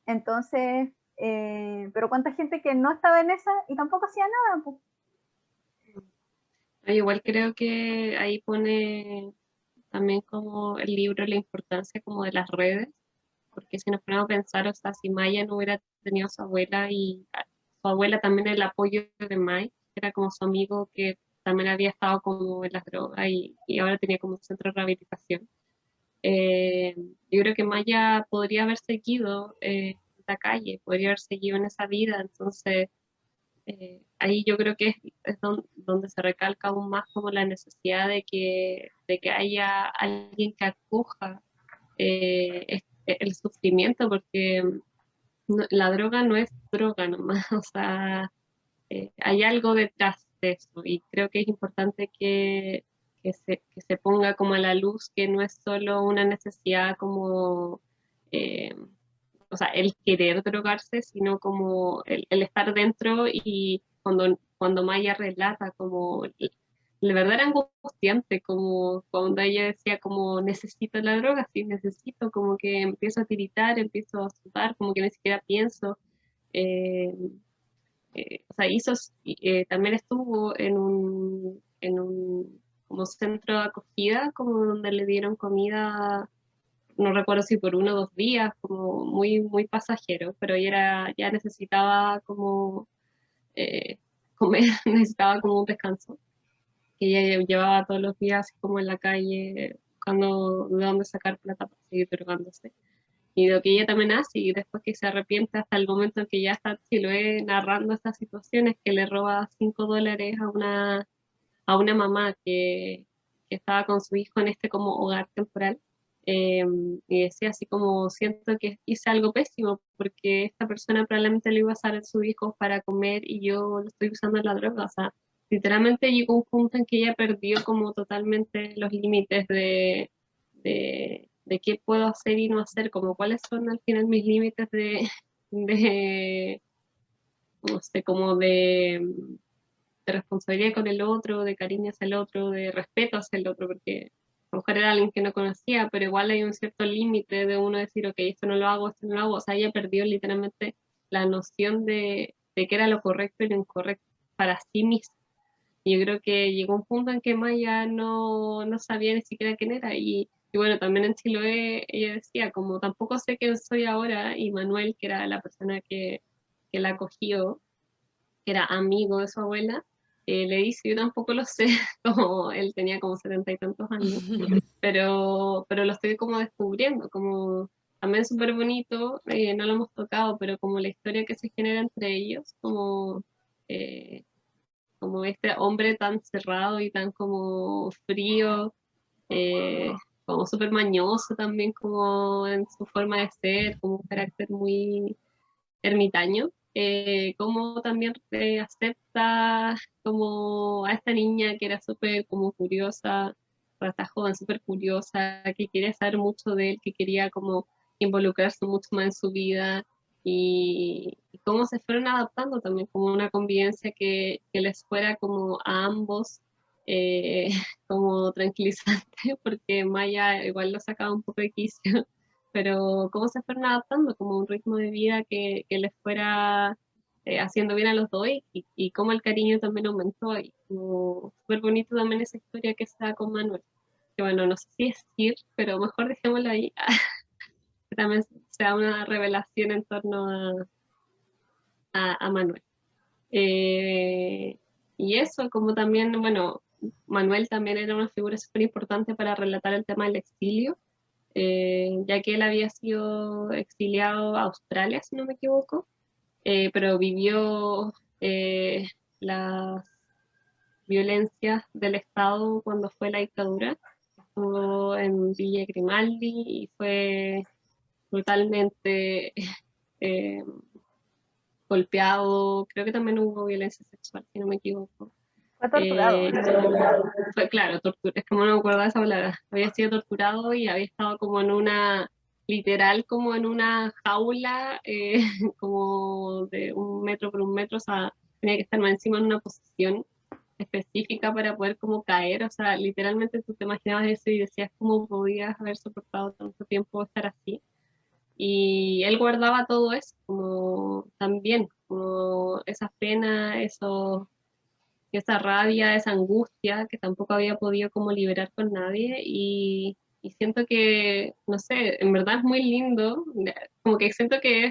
Entonces, pero cuánta gente que no estaba en esa y tampoco hacía nada. Pues. Igual creo que ahí pone también como el libro la importancia como de las redes, porque si nos ponemos a pensar, o sea, si Maya no hubiera tenido a su abuela y a su abuela también el apoyo de Mike, que era como su amigo que también había estado como en las drogas y ahora tenía como un centro de rehabilitación. Yo creo que Maya podría haber seguido en la calle, podría haber seguido en esa vida, entonces ahí yo creo que es donde se recalca aún más como la necesidad de que haya alguien que acoja el sufrimiento, porque la droga no es droga nomás, o sea, hay algo detrás de eso y creo que es importante que se ponga como a la luz que no es solo una necesidad como, eh, o sea, el querer drogarse, sino como el estar dentro y cuando Maya relata como de verdad era angustiante, como cuando ella decía como necesito la droga, sí necesito, como que empiezo a tiritar, empiezo a sudar, como que ni siquiera pienso. eh, o sea, también estuvo en un como centro de acogida, como donde le dieron comida, no recuerdo si por 1 o 2 días, como muy, muy pasajero, pero ya necesitaba como eh, comer, necesitaba como un descanso, que ella llevaba todos los días así como en la calle, buscando de dónde sacar plata para seguir drogándose y lo que ella también hace, y después que se arrepiente hasta el momento en que ya está Chiloé narrando estas situaciones, que le roba $5 a una mamá que estaba con su hijo en este como hogar temporal, eh, y decía así como, siento que hice algo pésimo, porque esta persona probablemente le iba a dar a su hijo para comer y yo lo estoy usando en la droga, o sea, literalmente llegó un punto en que ella perdió como totalmente los límites de qué puedo hacer y no hacer, como cuáles son al final mis límites de no sé, como de responsabilidad con el otro, de cariño hacia el otro, de respeto hacia el otro, porque a lo mejor era alguien que no conocía, pero igual hay un cierto límite de uno decir, ok, esto no lo hago, esto no lo hago, o sea, ella perdió literalmente la noción de qué era lo correcto y lo incorrecto para sí misma. Y yo creo que llegó un punto en que Maya no sabía ni siquiera quién era. Y bueno, también en Chiloé ella decía, como tampoco sé quién soy ahora, y Manuel, que era la persona que la acogió, que era amigo de su abuela, le dice, yo tampoco lo sé, como él tenía como 70 y tantos años, pero lo estoy como descubriendo, como también súper bonito, no lo hemos tocado, pero como la historia que se genera entre ellos, eh, como este hombre tan cerrado y tan como frío, eh, como súper mañoso también como en su forma de ser, como un carácter muy ermitaño, como también acepta como a esta niña que era súper como curiosa, o esta joven súper curiosa, que quería saber mucho de él, que quería como involucrarse mucho más en su vida y cómo se fueron adaptando también como una convivencia que les fuera como a ambos eh, como tranquilizante, porque Maya igual lo sacaba un poco de quicio, pero cómo se fueron adaptando como un ritmo de vida que les fuera haciendo bien a los dos y cómo el cariño también aumentó y como súper bonito también esa historia que está con Manuel, que bueno, no sé si es decir, pero mejor dejémoslo ahí, que también sea una revelación en torno a Manuel. Eh, y eso, como también, bueno, Manuel también era una figura súper importante para relatar el tema del exilio, ya que él había sido exiliado a Australia, si no me equivoco, pero vivió las violencias del Estado cuando fue la dictadura. Estuvo en Villa Grimaldi y fue brutalmente eh, golpeado. Creo que también hubo violencia sexual, si no me equivoco. Fue torturado. Fue claro, tortura, es como no me acuerdo de esa palabra. Había sido torturado y había estado como en una, literal, como en una jaula, como de 1 metro por 1 metro, o sea, tenía que estar más encima en una posición específica para poder como caer, o sea, literalmente tú te imaginabas eso y decías cómo podías haber soportado tanto tiempo estar así. Y él guardaba todo eso, como también, como esa pena, esa rabia, esa angustia que tampoco había podido como liberar con nadie y siento que, no sé, en verdad es muy lindo, como que siento que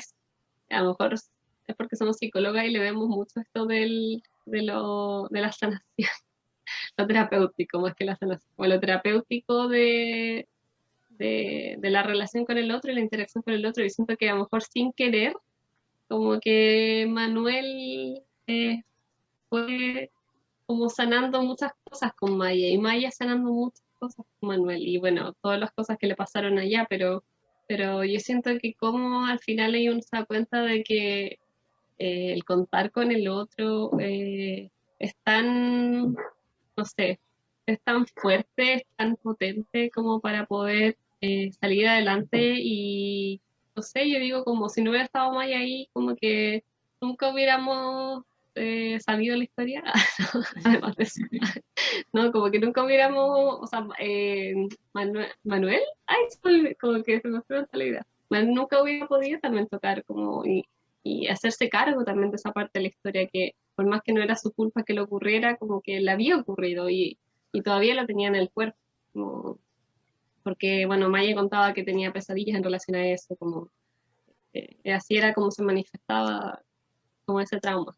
a lo mejor es porque somos psicólogas y le vemos mucho esto de la sanación, lo terapéutico más que la sanación, o lo terapéutico de la relación con el otro y la interacción con el otro y siento que a lo mejor sin querer, como que Manuel fue como sanando muchas cosas con Maya y Maya sanando muchas cosas con Manuel y bueno, todas las cosas que le pasaron allá, pero yo siento que como al final hay uno se da cuenta de que el contar con el otro es tan, no sé, es tan fuerte, es tan potente como para poder salir adelante y no sé, yo digo como si no hubiera estado Maya ahí, como que nunca hubiéramos sabido la historia, además de eso, no, como que nunca hubiéramos, o sea, Manuel, ay, como que se me fue la idea, nunca hubiera podido también tocar como y hacerse cargo también de esa parte de la historia que por más que no era su culpa que le ocurriera, como que le había ocurrido y todavía la tenía en el cuerpo, como, porque bueno, Maya contaba que tenía pesadillas en relación a eso, como así era como se manifestaba como ese trauma.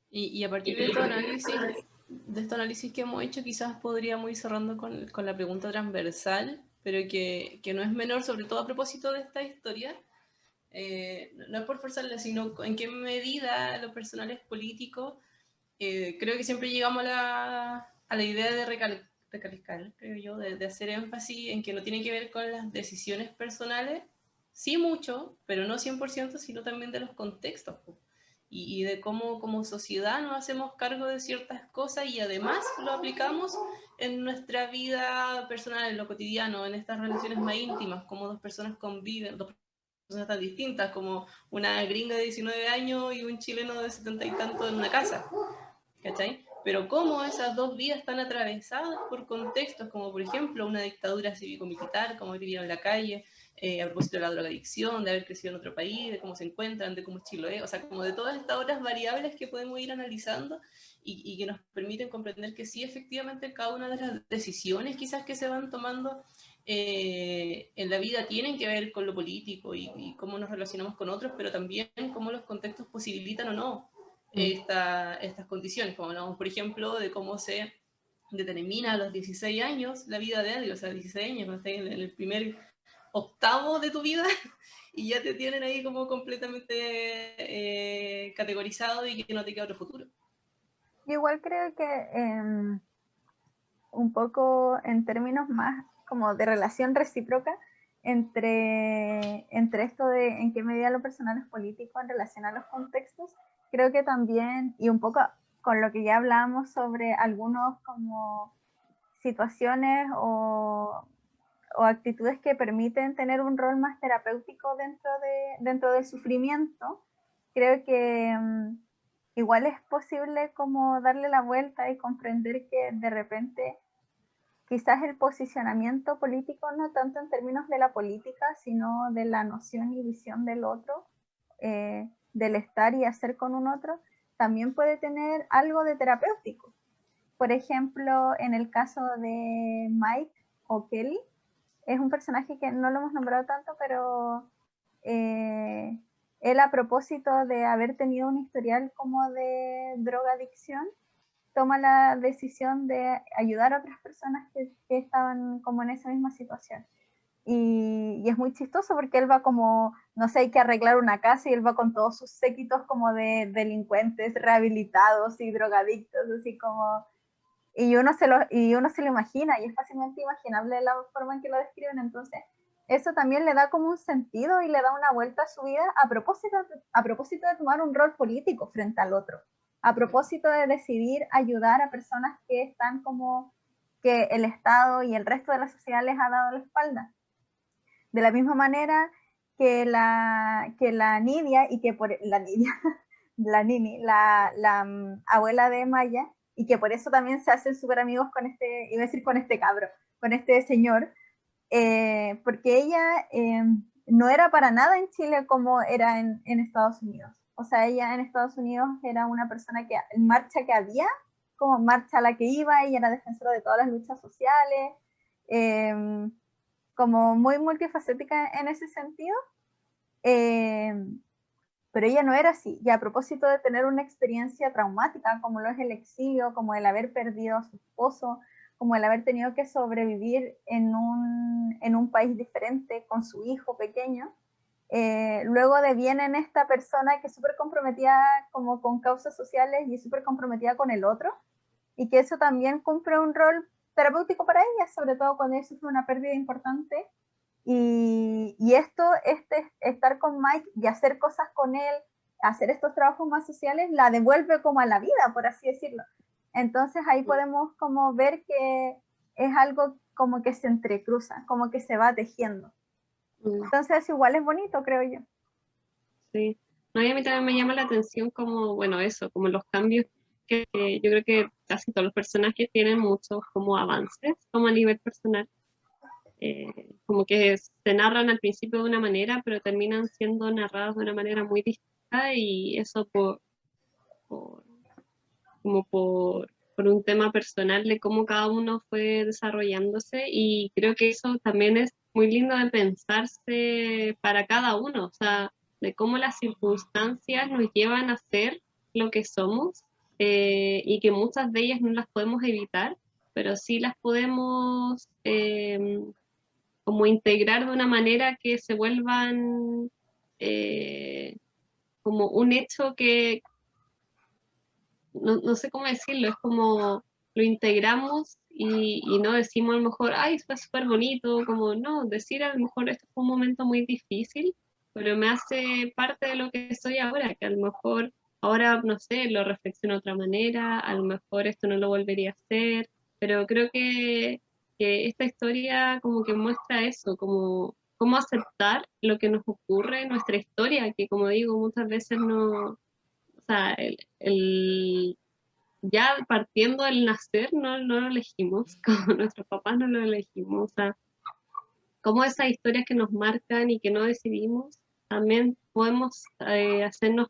Y a partir de este análisis que hemos hecho, quizás podríamos ir cerrando con la pregunta transversal, pero que no es menor, sobre todo a propósito de esta historia. No es por forzarla, sino en qué medida lo personal es político. Creo que siempre llegamos a la idea de recalcar, creo yo, de hacer énfasis en que no tiene que ver con las decisiones personales, sí mucho, pero no 100%, sino también de los contextos. Y de cómo como sociedad nos hacemos cargo de ciertas cosas y además lo aplicamos en nuestra vida personal, en lo cotidiano, en estas relaciones más íntimas, como dos personas conviven, dos personas tan distintas, como una gringa de 19 años y un chileno de 70 y tanto en una casa, ¿cachai? Pero cómo esas dos vidas están atravesadas por contextos, como por ejemplo una dictadura cívico-militar, cómo vivieron en la calle, a propósito de la drogadicción, de haber crecido en otro país, de cómo se encuentran, de cómo es Chiloé, o sea, como de todas estas otras variables que podemos ir analizando y que nos permiten comprender que sí, efectivamente, cada una de las decisiones quizás que se van tomando en la vida tienen que ver con lo político y cómo nos relacionamos con otros, pero también cómo los contextos posibilitan o no estas condiciones, como hablamos, por ejemplo, de cómo se determina a los 16 años la vida de alguien, o sea, 16 años, cuando estás en el primer octavo de tu vida y ya te tienen ahí como completamente categorizado y que no te queda otro futuro. Yo igual creo que un poco en términos más como de relación recíproca entre esto de en qué medida lo personal es político en relación a los contextos, creo que también, y un poco con lo que ya hablábamos sobre algunos como situaciones o actitudes que permiten tener un rol más terapéutico dentro del sufrimiento, creo que igual es posible como darle la vuelta y comprender que de repente quizás el posicionamiento político no tanto en términos de la política, sino de la noción y visión del otro, del estar y hacer con un otro, también puede tener algo de terapéutico. Por ejemplo, en el caso de Mike o Kelly, es un personaje que no lo hemos nombrado tanto, pero él, a propósito de haber tenido un historial como de drogadicción, toma la decisión de ayudar a otras personas que estaban como en esa misma situación. Y es muy chistoso porque él va como, no sé, hay que arreglar una casa y él va con todos sus séquitos como de delincuentes rehabilitados y drogadictos, así como... Y uno se lo imagina y es fácilmente imaginable la forma en que lo describen. Entonces, eso también le da como un sentido y le da una vuelta a su vida a propósito de tomar un rol político frente al otro, a propósito de decidir ayudar a personas que están como que el Estado y el resto de la sociedad les ha dado la espalda. De la misma manera que la Nidia y que por la Nidia, la Nini, la abuela de Maya, y que por eso también se hacen súper amigos con este, iba a decir con este cabro, con este señor, porque ella no era para nada en Chile como era en Estados Unidos. O sea, ella en Estados Unidos era una persona que en marcha que había, como marcha a la que iba, ella era defensora de todas las luchas sociales, como muy multifacética en ese sentido. Pero ella no era así. Y a propósito de tener una experiencia traumática, como lo es el exilio, como el haber perdido a su esposo, como el haber tenido que sobrevivir en un país diferente con su hijo pequeño, luego deviene en esta persona que es súper comprometida como con causas sociales y es súper comprometida con el otro, y que eso también cumple un rol terapéutico para ella, sobre todo cuando ella sufre una pérdida importante. Y esto, estar con Mike y hacer cosas con él, hacer estos trabajos más sociales, la devuelve como a la vida, por así decirlo. Entonces ahí podemos como ver que es algo como que se entrecruza, como que se va tejiendo. Entonces igual es bonito, creo yo. Sí. No, y a mí también me llama la atención como, bueno, eso, como los cambios que yo creo que casi todos los personajes tienen muchos como avances, como a nivel personal. Como que se narran al principio de una manera, pero terminan siendo narrados de una manera muy distinta, y eso como por un tema personal de cómo cada uno fue desarrollándose, y creo que eso también es muy lindo de pensarse para cada uno, o sea, de cómo las circunstancias nos llevan a ser lo que somos, y que muchas de ellas no las podemos evitar, pero sí las podemos como integrar de una manera que se vuelvan como un hecho que, no sé cómo decirlo, es como lo integramos, y no decimos a lo mejor, ay, fue súper bonito, como no, decir a lo mejor esto fue un momento muy difícil, pero me hace parte de lo que soy ahora, que a lo mejor ahora, no sé, lo reflexiono de otra manera, a lo mejor esto no lo volvería a hacer, pero creo que esta historia como que muestra eso, como cómo aceptar lo que nos ocurre en nuestra historia, que como digo, muchas veces no, o sea, ya partiendo del nacer no lo elegimos, como nuestros papás no lo elegimos, o sea, como esas historias que nos marcan y que no decidimos, también podemos hacernos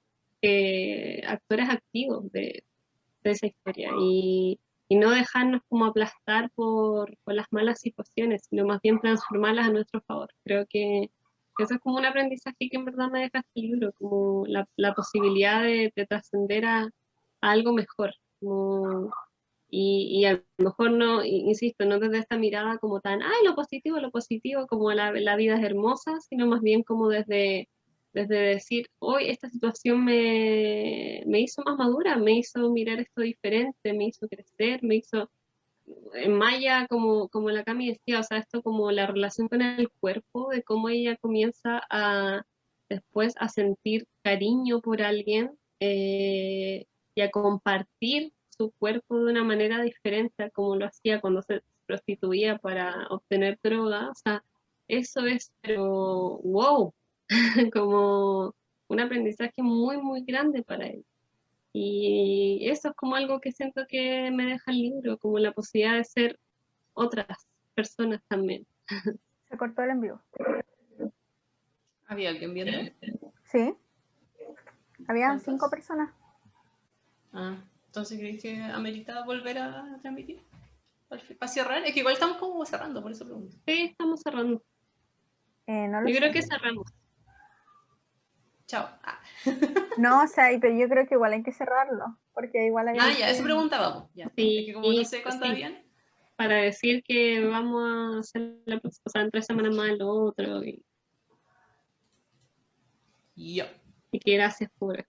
actores activos de esa historia, y no dejarnos como aplastar por las malas situaciones, sino más bien transformarlas a nuestro favor. Creo que eso es como un aprendizaje que en verdad me deja este libro, como la posibilidad de trascender a algo mejor. Como, y a lo mejor no, insisto, no desde esta mirada como tan, ay, lo positivo, como la vida es hermosa, sino más bien como desde decir, hoy esta situación me hizo más madura, me hizo mirar esto diferente, me hizo crecer, me hizo, en Maya, como la Cami decía, o sea, esto como la relación con el cuerpo, de cómo ella comienza después a sentir cariño por alguien, y a compartir su cuerpo de una manera diferente a como lo hacía cuando se prostituía para obtener droga. O sea, eso es, pero wow, como un aprendizaje muy, muy grande para él. Y eso es como algo que siento que me deja el libro, como la posibilidad de ser otras personas también. Se cortó el envío. ¿Había alguien viendo? Sí. Habían ¿Cuántas? 5 personas. Ah, entonces ¿crees que amerita volver a transmitir? ¿Para cerrar? Es que igual estamos como cerrando, por eso pregunto. Sí, estamos cerrando. No lo Yo sé. creo que cerramos. Chao. Ah. No, o sea, pero yo creo que igual hay que cerrarlo, porque igual hay... Ya, eso preguntábamos. Ya. Sí, Es que como no sé cuántas sí, habían. para decir que vamos a hacer la próxima, o sea, en 3 semanas más lo otro, Yo. y que gracias por...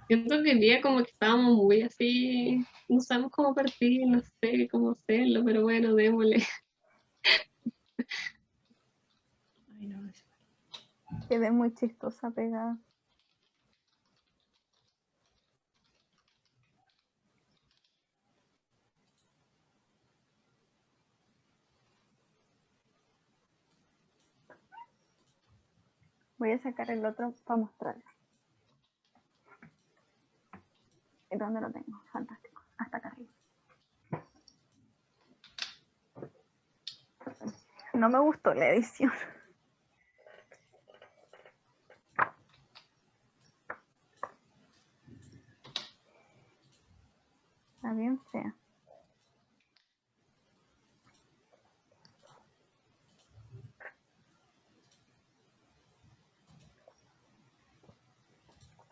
Siento que el día como que estábamos muy así, no sabemos cómo partir, no sé cómo hacerlo, pero bueno, démosle. Ay, no, Quedé muy chistosa pegada. Voy a sacar el otro para mostrarles. ¿Dónde lo tengo? Fantástico. Hasta acá arriba. No me gustó la edición. Está bien fea.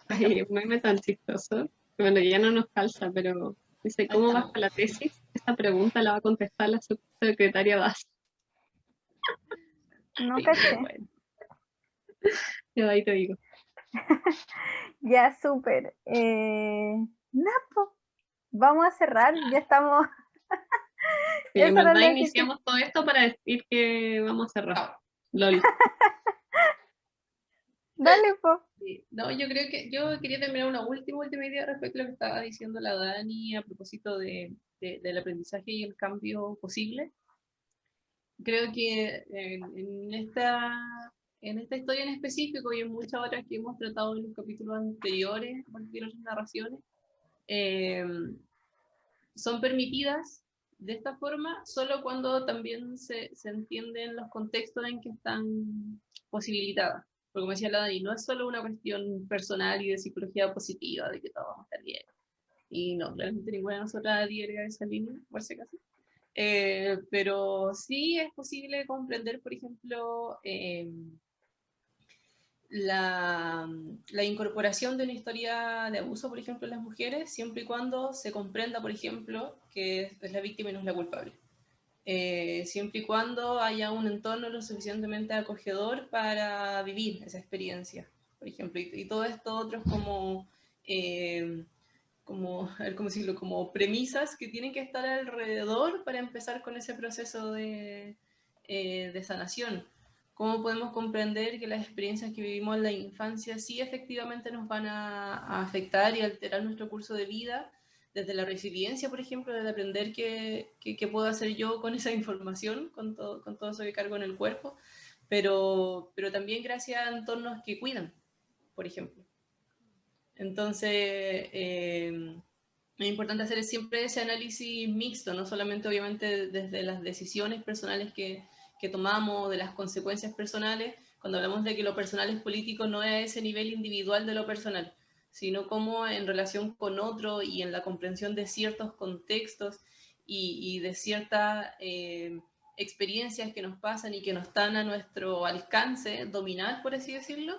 Ay, un meme tan chistoso. Bueno, ya no nos calza, pero dice, ¿cómo vas con la tesis? Esta pregunta la va a contestar la subsecretaria Vaz. No Sí, caché. bueno. Yo ahí te digo. Ya, súper. Napo, vamos a cerrar, ya estamos. Sí, en Eso era verdad lo que iniciamos todo esto para decir que vamos a cerrar. LOL. Dale, po. Sí. No, yo creo que yo quería terminar una última idea respecto a lo que estaba diciendo la Dani a propósito del aprendizaje y el cambio posible. Creo que en esta historia en específico y en muchas otras que hemos tratado en los capítulos anteriores, cualquier otras narraciones, eh, son permitidas de esta forma solo cuando también se entienden los contextos en que están posibilitadas. Porque como decía la Dani, no es solo una cuestión personal y de psicología positiva, de que todo vamos a estar bien. Y no, claramente ninguna de nosotras adhiere a esa línea, por si acaso. Pero sí es posible comprender, por ejemplo, la incorporación de una historia de abuso, por ejemplo, en las mujeres, siempre y cuando se comprenda, por ejemplo, que es la víctima y no es la culpable. Siempre y cuando haya un entorno lo suficientemente acogedor para vivir esa experiencia, por ejemplo, y todo esto otros a ver cómo decirlo, como premisas que tienen que estar alrededor para empezar con ese proceso de sanación. ¿Cómo podemos comprender que las experiencias que vivimos en la infancia sí efectivamente nos van a afectar y alterar nuestro curso de vida? Desde la resiliencia, por ejemplo, desde aprender qué puedo hacer yo con esa información, con todo eso que cargo en el cuerpo, pero también gracias a entornos que cuidan, por ejemplo. Entonces, es importante hacer siempre ese análisis mixto, no solamente obviamente desde las decisiones personales que tomamos, de las consecuencias personales, cuando hablamos de que lo personal es político, no es a ese nivel individual de lo personal, sino como en relación con otro y en la comprensión de ciertos contextos y de ciertas experiencias que nos pasan y que no están a nuestro alcance dominar, por así decirlo,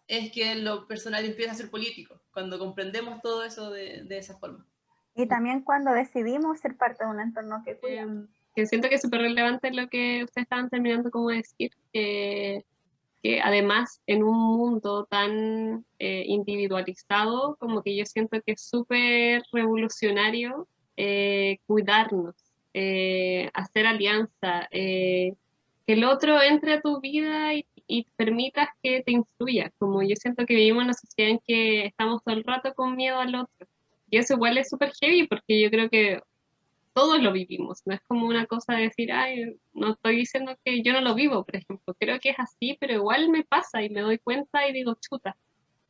es que lo personal empieza a ser político, cuando comprendemos todo eso de esa forma. Y también cuando decidimos ser parte de un entorno que cuida. Que siento que es súper relevante lo que ustedes estaban terminando como de decir, que además en un mundo tan individualizado, como que yo siento que es súper revolucionario cuidarnos, hacer alianza, que el otro entre a tu vida y permitas que te influya, como yo siento que vivimos en una sociedad en que estamos todo el rato con miedo al otro. Y eso igual es súper heavy porque yo creo que todos lo vivimos, no es como una cosa de decir, ay, no estoy diciendo que yo no lo vivo, por ejemplo, creo que es así, pero igual me pasa y me doy cuenta y digo, chuta,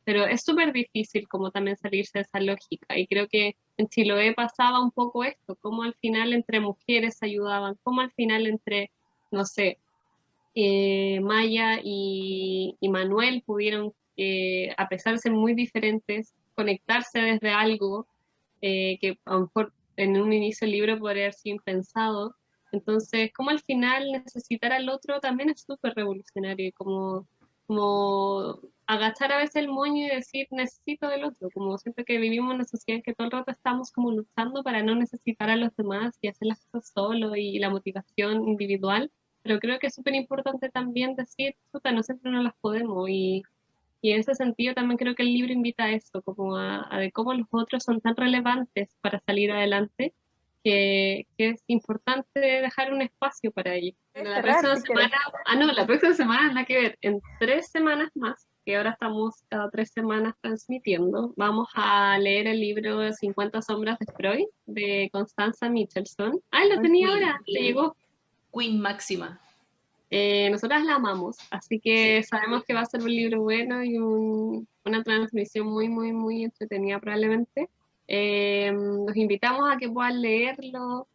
pero es súper difícil como también salirse de esa lógica y creo que en Chiloé pasaba un poco esto, como al final entre mujeres se ayudaban, como al final entre, no sé, Maya y Manuel pudieron, a pesar de ser muy diferentes, conectarse desde algo que a lo mejor en un inicio del libro podría haber sido impensado. Entonces, como al final necesitar al otro también es súper revolucionario, y como agachar a veces el moño y decir necesito del otro, como siempre que vivimos en una sociedad en que todo el rato estamos como luchando para no necesitar a los demás y hacer las cosas solo y la motivación individual, pero creo que es súper importante también decir, puta, no siempre no las podemos y en ese sentido también creo que el libro invita a eso, como a de cómo los otros son tan relevantes para salir adelante, que es importante dejar un espacio para ellos. Bueno, la Cerrar próxima si quieres. semana, no, la próxima semana nada que ver, en 3 semanas más, que ahora estamos cada 3 semanas transmitiendo, vamos a leer el libro 50 sombras de Freud, de Constanza Michelson. Ah, lo tenía ahora, te llegó. Queen máxima. Nosotras la amamos, así que Sí. sabemos que va a ser un libro bueno y una transmisión muy, muy, muy entretenida probablemente. Los invitamos a que puedan leerlo.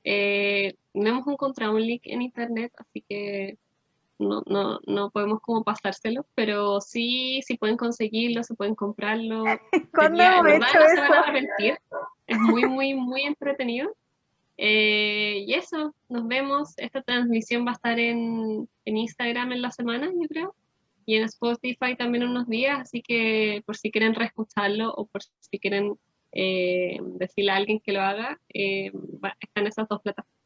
No hemos encontrado un link en internet, así que no podemos como pasárselo, pero sí, si pueden conseguirlo, si pueden comprarlo. ¿Cuándo En hemos verdad hecho no se van a eso? arrepentir. Es muy, muy, muy entretenido. Y eso, nos vemos. Esta transmisión va a estar en Instagram en la semana, yo creo, y en Spotify también unos días, así que por si quieren reescucharlo o por si quieren decirle a alguien que lo haga, están esas dos plataformas.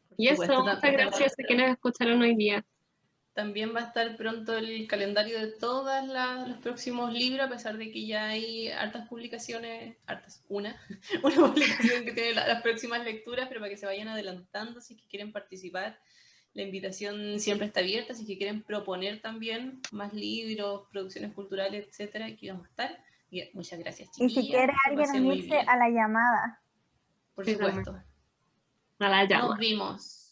Por Y eso, supuesto, muchas gracias a quienes escucharon hoy día. también va a estar pronto el calendario de todos los próximos libros, a pesar de que ya hay hartas publicaciones, una publicación que tiene las próximas lecturas, pero para que se vayan adelantando si es que quieren participar. La invitación siempre está abierta, si es que quieren proponer también más libros, producciones culturales, etcétera, aquí vamos a estar. Y muchas gracias, Y si chiquillas. quiere Lo alguien pasé muy unirse bien. a la llamada. Por Sí, supuesto. también. A la llama. Nos vimos.